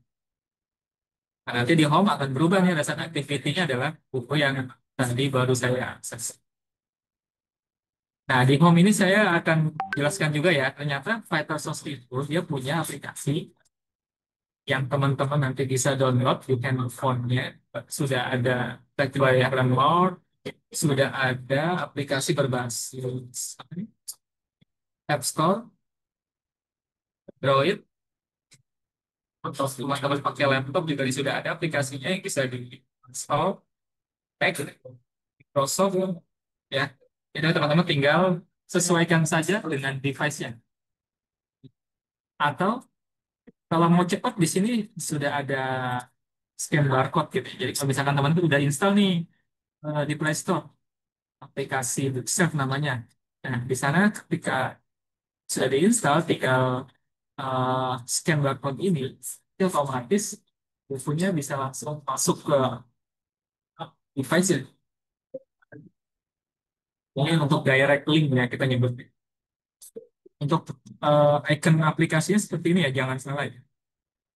Speaker 2: Nah, nanti di home akan berubah nih, dasar activity-nya adalah buku yang tadi baru saya akses. Nah, di home ini saya akan jelaskan juga ya, ternyata Vital Source itu dia punya aplikasi yang teman-teman nanti bisa download di handphone-nya. Sudah ada Tech by Learnmore, sudah ada aplikasi berbasis apa nih? App Store, Android, atau teman-teman pakai laptop juga sudah ada aplikasinya yang bisa di-install, Mac, Microsoft, ya. Jadi teman-teman tinggal sesuaikan saja dengan device-nya. Atau kalau mau cepat di sini sudah ada scan barcode gitu. Jadi kalau misalkan teman-teman udah install nih di Play Store aplikasi Bookself namanya. Nah, di sana ketika Sudah diinstal, tinggal scan barcode ini, itu otomatis bukunya bisa langsung masuk ke device ya. Mungkin untuk direct link ya kita nyebutnya. Untuk icon aplikasinya seperti ini ya, jangan salah ya.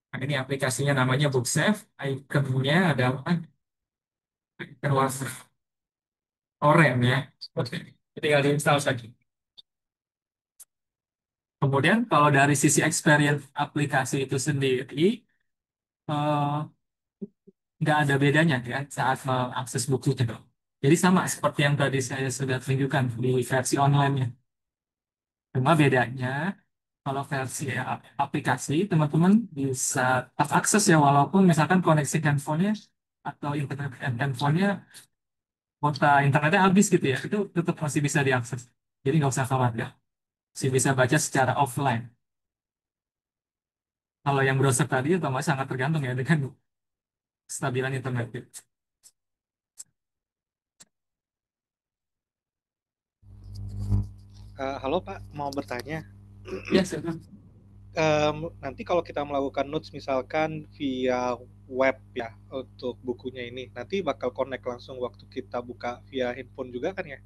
Speaker 2: Nah, ini aplikasinya namanya BookSafe, iconnya adalah icon warna oranye ya. Oke, tinggal diinstal saja. Kemudian kalau dari sisi experience aplikasi itu sendiri, eh, nggak ada bedanya ya saat mengakses bukunya. Jadi sama seperti yang tadi saya sudah tunjukkan di versi online-nya. Cuma bedanya kalau versi aplikasi teman-teman bisa tetap akses ya walaupun misalkan koneksi handphonenya atau internet handphonenya kuota internetnya habis gitu ya, itu tetap masih bisa diakses. Jadi nggak usah khawatir, masih bisa baca secara offline. Kalau yang browser tadi otomatis sangat tergantung ya dengan kestabilan internet gitu.
Speaker 7: Halo Pak, mau bertanya.
Speaker 2: Ya, silakan.
Speaker 7: Nanti kalau kita melakukan notes misalkan via web ya untuk bukunya ini, nanti bakal connect langsung waktu kita buka via handphone juga kan ya?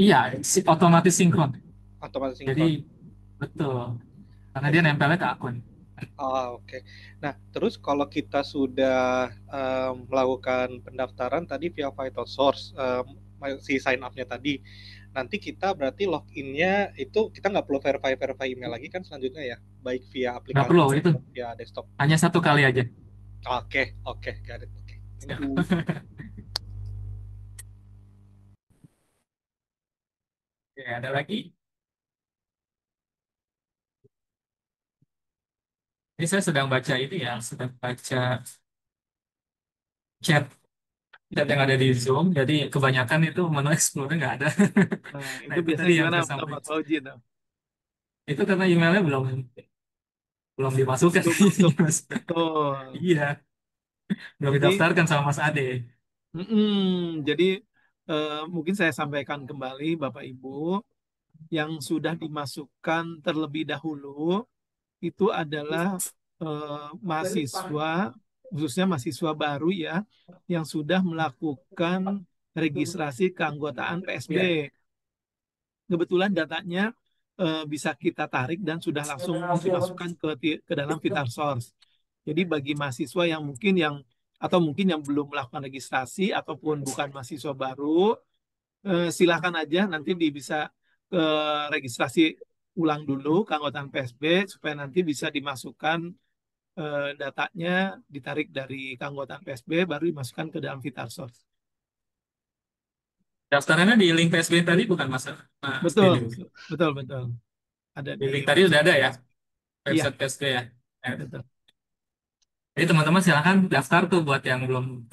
Speaker 2: Iya, otomatis sinkron.
Speaker 7: Otomatis
Speaker 2: Jadi
Speaker 7: sinkron.
Speaker 2: betul, karena dia nempelnya ke akun.
Speaker 7: Oke. Nah, terus kalau kita sudah melakukan pendaftaran tadi via Vital Source, si sign up-nya tadi, nanti kita berarti login-nya itu kita nggak perlu verify email lagi kan selanjutnya ya, baik via
Speaker 2: Nggak
Speaker 7: aplikasi
Speaker 2: perlu, itu
Speaker 7: maupun via desktop.
Speaker 2: hanya satu kali aja.
Speaker 7: Oke, got it. Oke.
Speaker 2: Ya. Oke, ada lagi. Ini saya sedang baca ini ya, sedang baca chat yang ada di Zoom. Jadi kebanyakan itu menu explore nggak ada.
Speaker 1: Nah,
Speaker 2: Nah
Speaker 1: itu
Speaker 2: itu tadi
Speaker 1: biasanya
Speaker 2: yang
Speaker 1: gimana
Speaker 2: saya
Speaker 1: Pak
Speaker 2: sampaikan.
Speaker 1: Fauji tuh?
Speaker 2: Itu karena emailnya belum belum dimasukkan.
Speaker 1: Belum masuk. Betul.
Speaker 2: Iya, belum
Speaker 1: Jadi,
Speaker 2: didaftarkan sama Mas Ade.
Speaker 1: jadi mungkin saya sampaikan kembali Bapak Ibu yang sudah dimasukkan terlebih dahulu itu adalah mahasiswa, khususnya mahasiswa baru ya, yang sudah melakukan registrasi keanggotaan PSB. Kebetulan datanya bisa kita tarik dan sudah langsung dimasukkan ke dalam Vital Source. Jadi bagi mahasiswa yang mungkin yang belum melakukan registrasi ataupun bukan mahasiswa baru, silakan aja nanti bisa registrasi ulang dulu keanggotaan PSB supaya nanti bisa dimasukkan datanya, ditarik dari keanggotaan PSB baru dimasukkan ke dalam Vital Source.
Speaker 2: Daftarannya di link PSB tadi bukan Mas? Mas
Speaker 1: Betul,
Speaker 2: Dede?
Speaker 1: betul, betul. Ada
Speaker 2: Di
Speaker 1: di
Speaker 2: link tadi udah
Speaker 1: website.
Speaker 2: ada ya,
Speaker 1: Iya,
Speaker 2: website PSB ya.
Speaker 1: betul.
Speaker 2: Jadi teman-teman silakan daftar tuh buat yang belum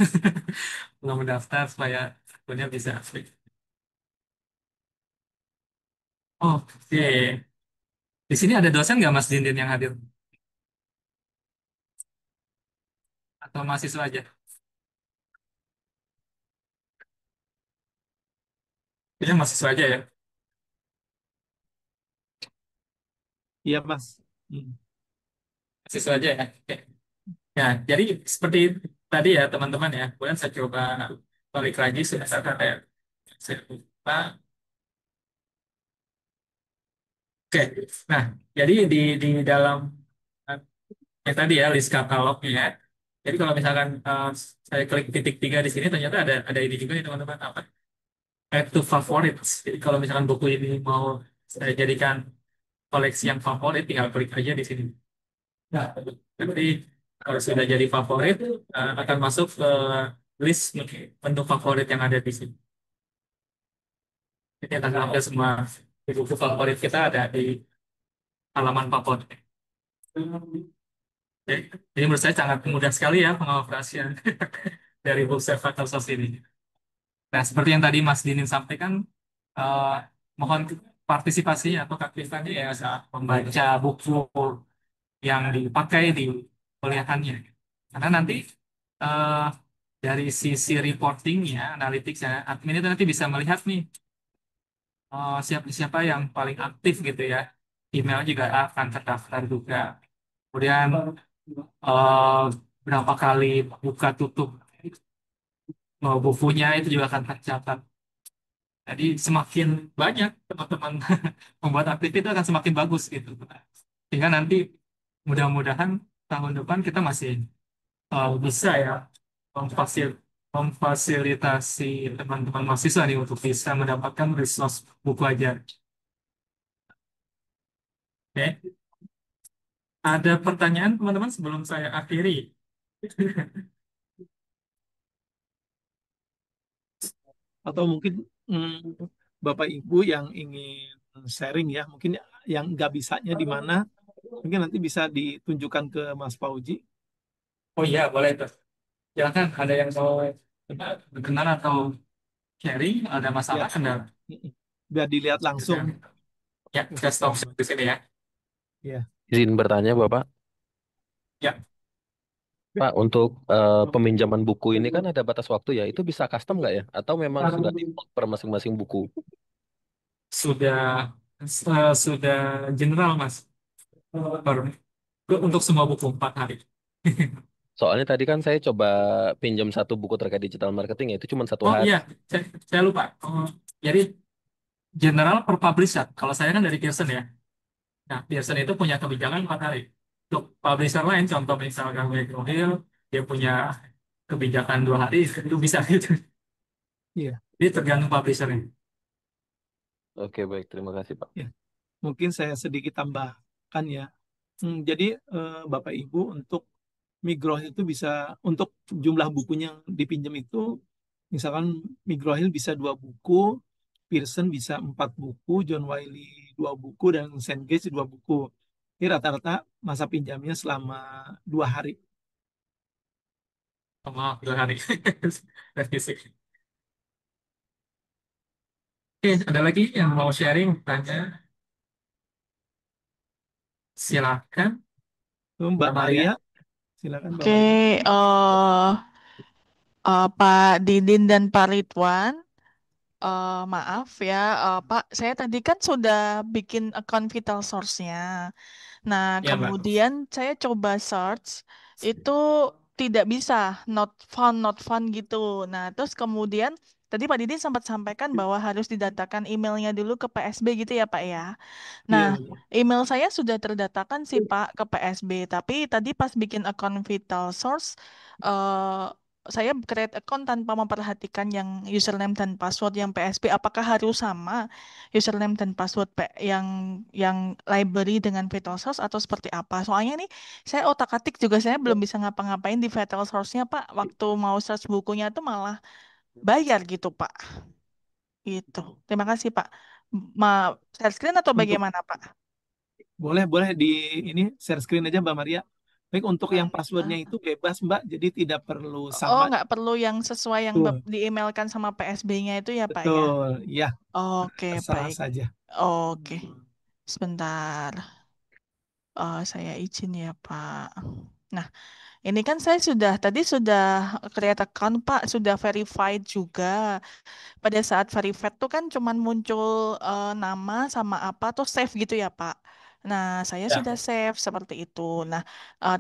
Speaker 2: belum mendaftar supaya akunnya bisa aktif. Oke. Di sini ada dosen nggak Mas Dindin yang hadir? Atau mahasiswa aja? Kayaknya mahasiswa aja ya.
Speaker 1: Iya, Mas. Hmm.
Speaker 2: Mahasiswa aja ya. Oke. Ya, jadi seperti tadi ya teman-teman ya. Kemudian saya coba balik lagi sudah ya. Saya lupa. Oke. Nah, jadi di dalam yang tadi ya list katalognya ya. Jadi kalau misalkan saya klik titik tiga di sini ternyata ada ini juga nih teman-teman apa? Add to favorites. Jadi kalau misalkan buku ini mau saya jadikan koleksi yang favorit, tinggal klik aja di sini. Nah, nanti kalau sudah jadi favorit, akan masuk ke list menu favorit yang ada di sini. Jadi akan ambil semua buku favorit kita ada di halaman favorit. Jadi menurut saya sangat mudah sekali ya pengoperasian dari buku Survival Source ini. Nah, seperti yang tadi Mas Dinin sampaikan, eh, mohon partisipasinya atau keaktifannya ya saat membaca buku yang dipakai di kuliahannya. Karena nanti eh, dari sisi reportingnya, analitiknya, admin itu nanti bisa melihat nih siapa siapa yang paling aktif gitu ya email juga akan terdaftar juga. Kemudian eh, berapa kali buka tutup bukunya itu juga akan tercatat. Jadi semakin banyak teman-teman membuat aktivitas itu akan semakin bagus gitu. Sehingga nanti mudah-mudahan tahun depan kita masih bisa ya memfasilitasi teman-teman mahasiswa nih untuk bisa mendapatkan resource buku ajar. Oke, ada pertanyaan teman-teman sebelum saya akhiri?
Speaker 1: Atau mungkin Bapak Ibu yang ingin sharing ya, mungkin yang nggak bisanya di mana, mungkin nanti bisa ditunjukkan ke Mas Fauji.
Speaker 2: Oh iya, boleh tuh. Silakan, ada yang mau berkenan atau sharing, ada
Speaker 1: Ya,
Speaker 2: masalah kendala.
Speaker 1: biar dilihat langsung.
Speaker 2: Ya, kita stop di sini ya.
Speaker 1: Ya,
Speaker 8: Izin bertanya, Bapak.
Speaker 2: Ya,
Speaker 8: Pak, untuk peminjaman buku ini kan ada batas waktu ya. Itu bisa custom nggak ya? Atau memang sudah default per masing-masing buku?
Speaker 2: sudah sudah general Mas. Untuk semua buku 4 hari.
Speaker 8: Soalnya tadi kan saya coba pinjam satu buku terkait digital marketing ya. Itu cuma satu
Speaker 2: Oh
Speaker 8: hari.
Speaker 2: iya, saya lupa. Jadi general per publisher. Kalau saya kan dari Pearson ya. Nah, Pearson itu punya kebijakan 4 hari. Untuk publisher lain, contoh misalkan McGraw-Hill, dia punya kebijakan 2 hari, itu bisa gitu.
Speaker 1: iya,
Speaker 2: Jadi tergantung publishernya.
Speaker 8: Oke, baik. Terima kasih, Pak.
Speaker 1: ya. Mungkin saya sedikit tambahkan ya. Jadi Bapak Ibu untuk Migroh itu bisa untuk jumlah bukunya yang dipinjam itu, misalkan Migrohil bisa 2 buku, Pearson bisa 4 buku, John Wiley 2 buku, dan Cengage 2 buku. Ini rata-rata masa pinjamnya selama 2 hari.
Speaker 2: Sama 2 hari. Revisi. Oke, ada lagi yang mau sharing, tanya? Silakan,
Speaker 1: Tuh, Mbak
Speaker 2: Mbak Maria.
Speaker 1: Maria, silakan Mbak
Speaker 9: Oke,
Speaker 1: Maria.
Speaker 9: Pak Didin dan Pak Ridwan, maaf ya, Pak, saya tadi kan sudah bikin account Vital Source-nya. Nah,
Speaker 2: Ya, Mbak.
Speaker 9: kemudian saya coba search, itu tidak bisa, not found gitu. Nah, terus kemudian tadi Pak Didin sempat sampaikan bahwa harus didatakan emailnya dulu ke PSB gitu ya, Pak ya. Nah,
Speaker 1: Iya, betul.
Speaker 9: email saya sudah terdatakan sih Pak ke PSB, tapi tadi pas bikin akun Vital Source, eh saya create account tanpa memperhatikan yang username dan password yang PSB. Apakah harus sama username dan password yang library dengan Vital Source atau seperti apa? Soalnya nih saya otak-atik juga saya belum bisa ngapa-ngapain di Vital Source-nya Pak. Waktu mau search bukunya tuh malah bayar gitu Pak. Gitu. Terima kasih Pak. Ma share screen atau
Speaker 1: Untuk
Speaker 9: bagaimana Pak?
Speaker 1: boleh di ini share screen aja Mbak Maria. Baik, untuk yang passwordnya
Speaker 9: Mana?
Speaker 1: itu bebas Mbak, jadi tidak perlu
Speaker 9: Oh,
Speaker 1: sama.
Speaker 9: nggak perlu yang sesuai yang
Speaker 1: Betul,
Speaker 9: di-emailkan sama PSB-nya itu ya, Pak ya?
Speaker 1: betul. Ya,
Speaker 9: Oke,
Speaker 1: salah
Speaker 9: baik.
Speaker 1: saja.
Speaker 9: Oke, sebentar. Saya izin ya, Pak. Nah, ini kan saya tadi sudah create account, Pak, sudah verified juga. Pada saat verified tuh kan cuman muncul nama sama apa tuh save gitu ya, Pak. Nah, saya sudah
Speaker 2: Ya.
Speaker 9: save seperti itu. Nah,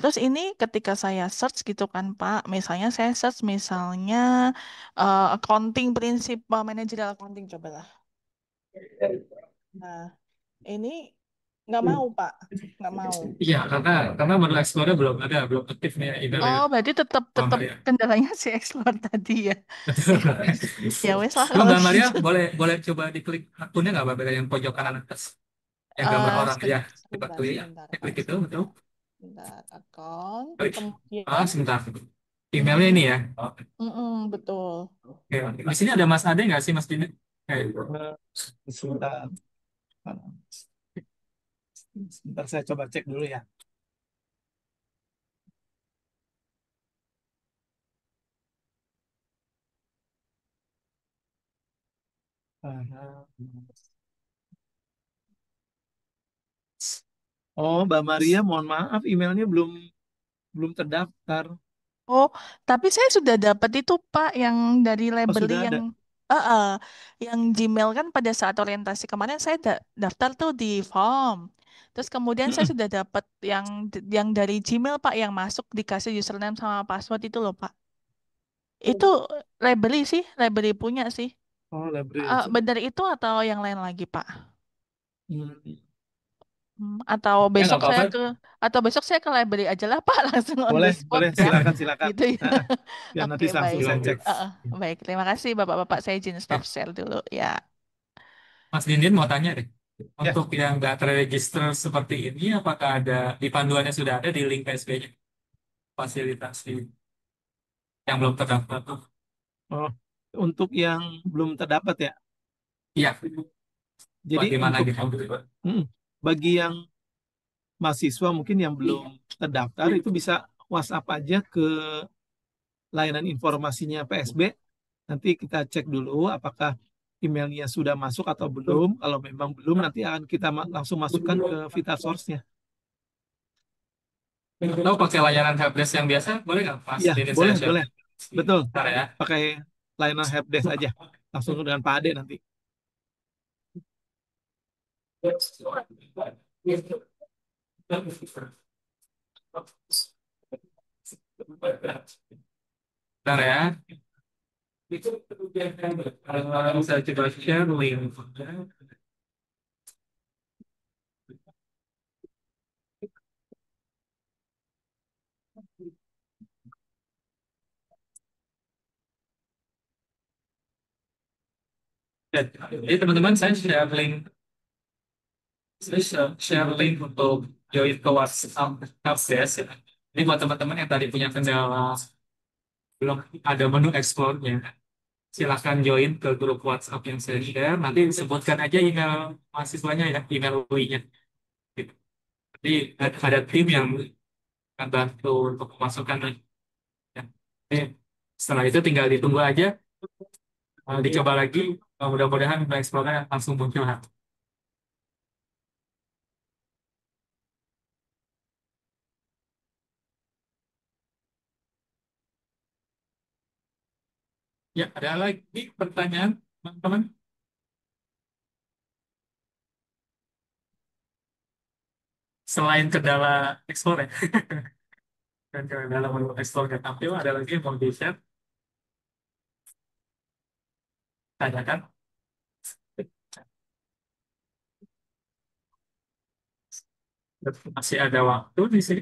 Speaker 9: terus ini ketika saya search gitu kan, Pak, misalnya saya search misalnya accounting prinsip manajerial accounting cobalah. Nah, ini nggak mau, Pak, nggak mau.
Speaker 2: Iya, karena menu Explorer belum aktif nih email ya,
Speaker 9: Oh, berarti tetap
Speaker 2: Mbak
Speaker 9: tetap
Speaker 2: Maria.
Speaker 9: kendalanya si Explore tadi ya.
Speaker 2: Betul.
Speaker 9: Ya, ya wes lah
Speaker 2: Coba
Speaker 9: kalau
Speaker 2: Mbak Maria
Speaker 9: gitu.
Speaker 2: boleh boleh coba diklik akunnya nggak Mbak Maria yang pojok kanan atas yang gambar orang ya, coba
Speaker 9: Sebentar,
Speaker 2: klik ya,
Speaker 9: sebentar, Pak.
Speaker 2: klik itu betul.
Speaker 9: Sebentar, account.
Speaker 2: Klik. Ah,
Speaker 9: Kemudian,
Speaker 2: sebentar. Emailnya ini ya.
Speaker 9: betul.
Speaker 2: Oke, di sini ada Mas Ade nggak sih Mas Dini?
Speaker 1: Eh, Sebentar, sebentar saya coba cek dulu ya. Ah, Oh, Mbak Maria, mohon maaf, emailnya belum belum terdaftar.
Speaker 9: Oh, tapi saya sudah dapat itu Pak yang dari
Speaker 1: Oh,
Speaker 9: label
Speaker 1: sudah
Speaker 9: yang
Speaker 1: ada.
Speaker 9: eh, yang Gmail kan pada saat orientasi kemarin saya daftar tuh di form. Terus kemudian saya
Speaker 1: Mm-mm.
Speaker 9: sudah dapat yang dari Gmail Pak yang masuk dikasih username sama password itu loh Pak. Itu library sih, library punya sih.
Speaker 1: Oh, library yang sudah.
Speaker 9: Benar itu atau yang lain lagi Pak?
Speaker 1: Hmm.
Speaker 9: Atau
Speaker 2: Ya nggak
Speaker 9: besok saya
Speaker 2: apa-apa.
Speaker 9: ke library aja lah Pak langsung on the
Speaker 1: Boleh,
Speaker 9: spot
Speaker 1: boleh.
Speaker 9: ya.
Speaker 1: Silakan, silakan.
Speaker 9: Gitu ya.
Speaker 1: Nah, biar
Speaker 9: Oke,
Speaker 1: nanti langsung
Speaker 9: baik.
Speaker 1: saya cek.
Speaker 9: Baik, terima kasih Bapak-bapak. Saya izin stop
Speaker 2: Ya,
Speaker 9: share dulu ya.
Speaker 2: Mas Dindin mau tanya deh.
Speaker 1: Ya,
Speaker 2: Untuk yang nggak terregister seperti ini, apakah ada di panduannya sudah ada di link PSB-nya fasilitasi yang belum terdaftar tuh?
Speaker 1: oh, untuk yang belum terdapat ya.
Speaker 2: Iya,
Speaker 1: Jadi
Speaker 2: bagaimana
Speaker 1: untuk
Speaker 2: gitu?
Speaker 1: bagi yang mahasiswa mungkin yang belum terdaftar itu bisa WhatsApp aja ke layanan informasinya PSB. Nanti kita cek dulu apakah emailnya sudah masuk atau belum. Kalau memang belum, nanti akan kita langsung masukkan ke Vita Source-nya.
Speaker 2: Atau pakai layanan helpdesk yang biasa, boleh nggak Mas
Speaker 1: Iya,
Speaker 2: Dindin saya
Speaker 1: boleh,
Speaker 2: share?
Speaker 1: boleh. Betul.
Speaker 2: Bentar ya.
Speaker 1: Pakai layanan helpdesk aja. Langsung dengan Pak Ade nanti.
Speaker 2: Bentar ya. Saya coba share link. Jadi teman-teman saya share link untuk join ke WhatsApp Helpdesk ya. Ini buat teman-teman yang tadi punya kendala belum ada menu explore-nya, silahkan join ke grup WhatsApp yang saya share. Nanti sebutkan aja email mahasiswanya ya, email UI-nya. Gitu. Jadi ada tim yang akan bantu untuk memasukkan. Ya. Eh, Setelah itu tinggal ditunggu aja, dicoba lagi. Mudah-mudahan explore-nya langsung muncul. Ya, ada lagi pertanyaan, teman-teman? Selain kendala explore ya, dan kendala menu explore nggak tampil, ada lagi yang mau di-share, tanyakan. Masih ada waktu di sini.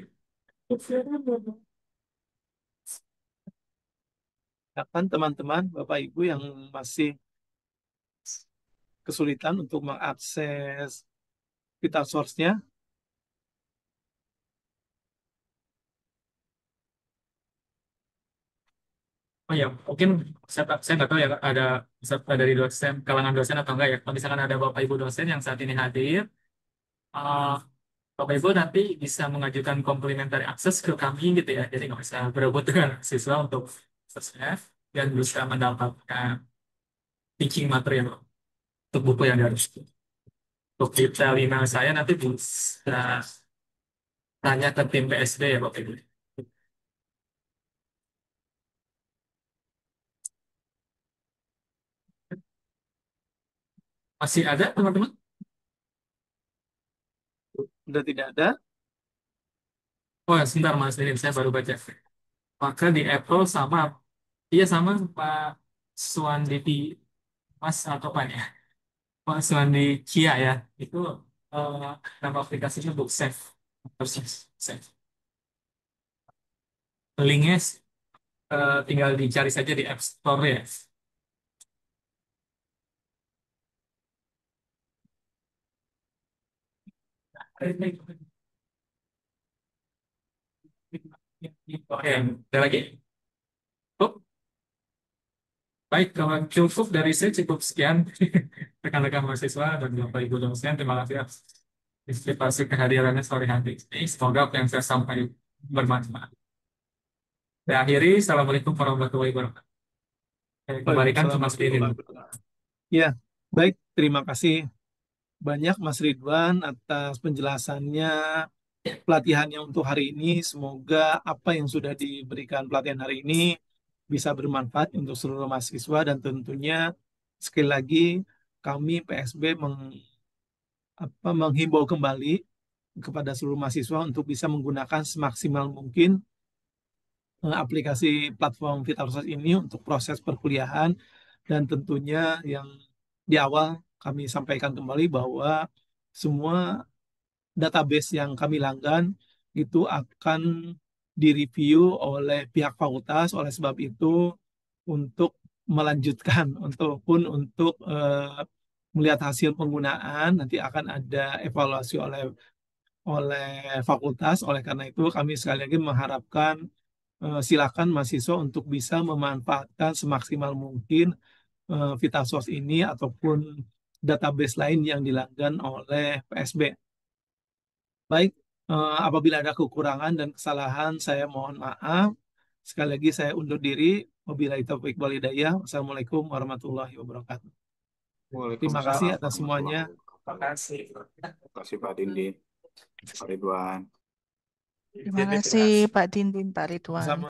Speaker 1: Kapan teman-teman, Bapak Ibu yang masih kesulitan untuk mengakses Vita Source-nya,
Speaker 2: Oh ya, mungkin saya nggak tahu ya ada peserta dari dosen, kalangan dosen atau enggak ya. Kalau misalkan ada Bapak Ibu dosen yang saat ini hadir, eh, Bapak Ibu nanti bisa mengajukan complimentary access ke kami gitu ya. Jadi nggak bisa berebut dengan siswa untuk aksesnya dan bisa mendapatkan teaching material untuk buku yang harus. Untuk detail email saya nanti bisa tanya ke tim PSD ya Bapak Ibu. Masih ada teman-teman?
Speaker 1: sudah tidak ada.
Speaker 2: Oh ya, sebentar Mas Dinin, saya baru baca. Maka di Apple sama, iya sama Pak Suwandi Mas atau Pak ya? Pak Suwandi Kia ya, itu eh, nama aplikasinya BookSafe. Harus save. Linknya tinggal dicari saja di App Store ya. Oke, ada lagi? Oh, baik, kalau cukup dari saya cukup sekian. Rekan-rekan mahasiswa dan Bapak Ibu dosen, terima kasih atas partisipasi kehadirannya sore hari ini. Semoga apa yang saya sampaikan bermanfaat. Saya akhiri, Assalamualaikum warahmatullahi wabarakatuh. Saya kembalikan ke
Speaker 1: Waalaikumsalam
Speaker 2: Mas Dinin.
Speaker 1: warahmatullahi wabarakatuh. Ya, baik. Terima kasih banyak Mas Ridwan atas penjelasannya, pelatihannya untuk hari ini. Semoga apa yang sudah diberikan pelatihan hari ini bisa bermanfaat untuk seluruh mahasiswa dan tentunya sekali lagi kami PSB menghimbau kembali kepada seluruh mahasiswa untuk bisa menggunakan semaksimal mungkin aplikasi platform Vital Resource ini untuk proses perkuliahan, dan tentunya yang di awal kami sampaikan kembali bahwa semua database yang kami langgan itu akan direview oleh pihak fakultas. Oleh sebab itu, untuk melanjutkan ataupun untuk melihat hasil penggunaan, nanti akan ada evaluasi oleh oleh fakultas. Oleh karena itu, kami sekali lagi mengharapkan silakan mahasiswa untuk bisa memanfaatkan semaksimal mungkin VitalSource ini ataupun database lain yang dilanggan oleh PSB. Baik, apabila ada kekurangan dan kesalahan, saya mohon maaf. Sekali lagi saya undur diri. Wabillahi taufiq wal hidayah. Wassalamualaikum warahmatullahi wabarakatuh. Terima kasih
Speaker 10: Waalaikumsalam
Speaker 1: atas semuanya.
Speaker 10: warahmatullahi wabarakatuh. Terima kasih Pak Dindin, Pak Ridwan.
Speaker 9: Terima kasih Pak Dindin, Pak Ridwan.
Speaker 1: Sama.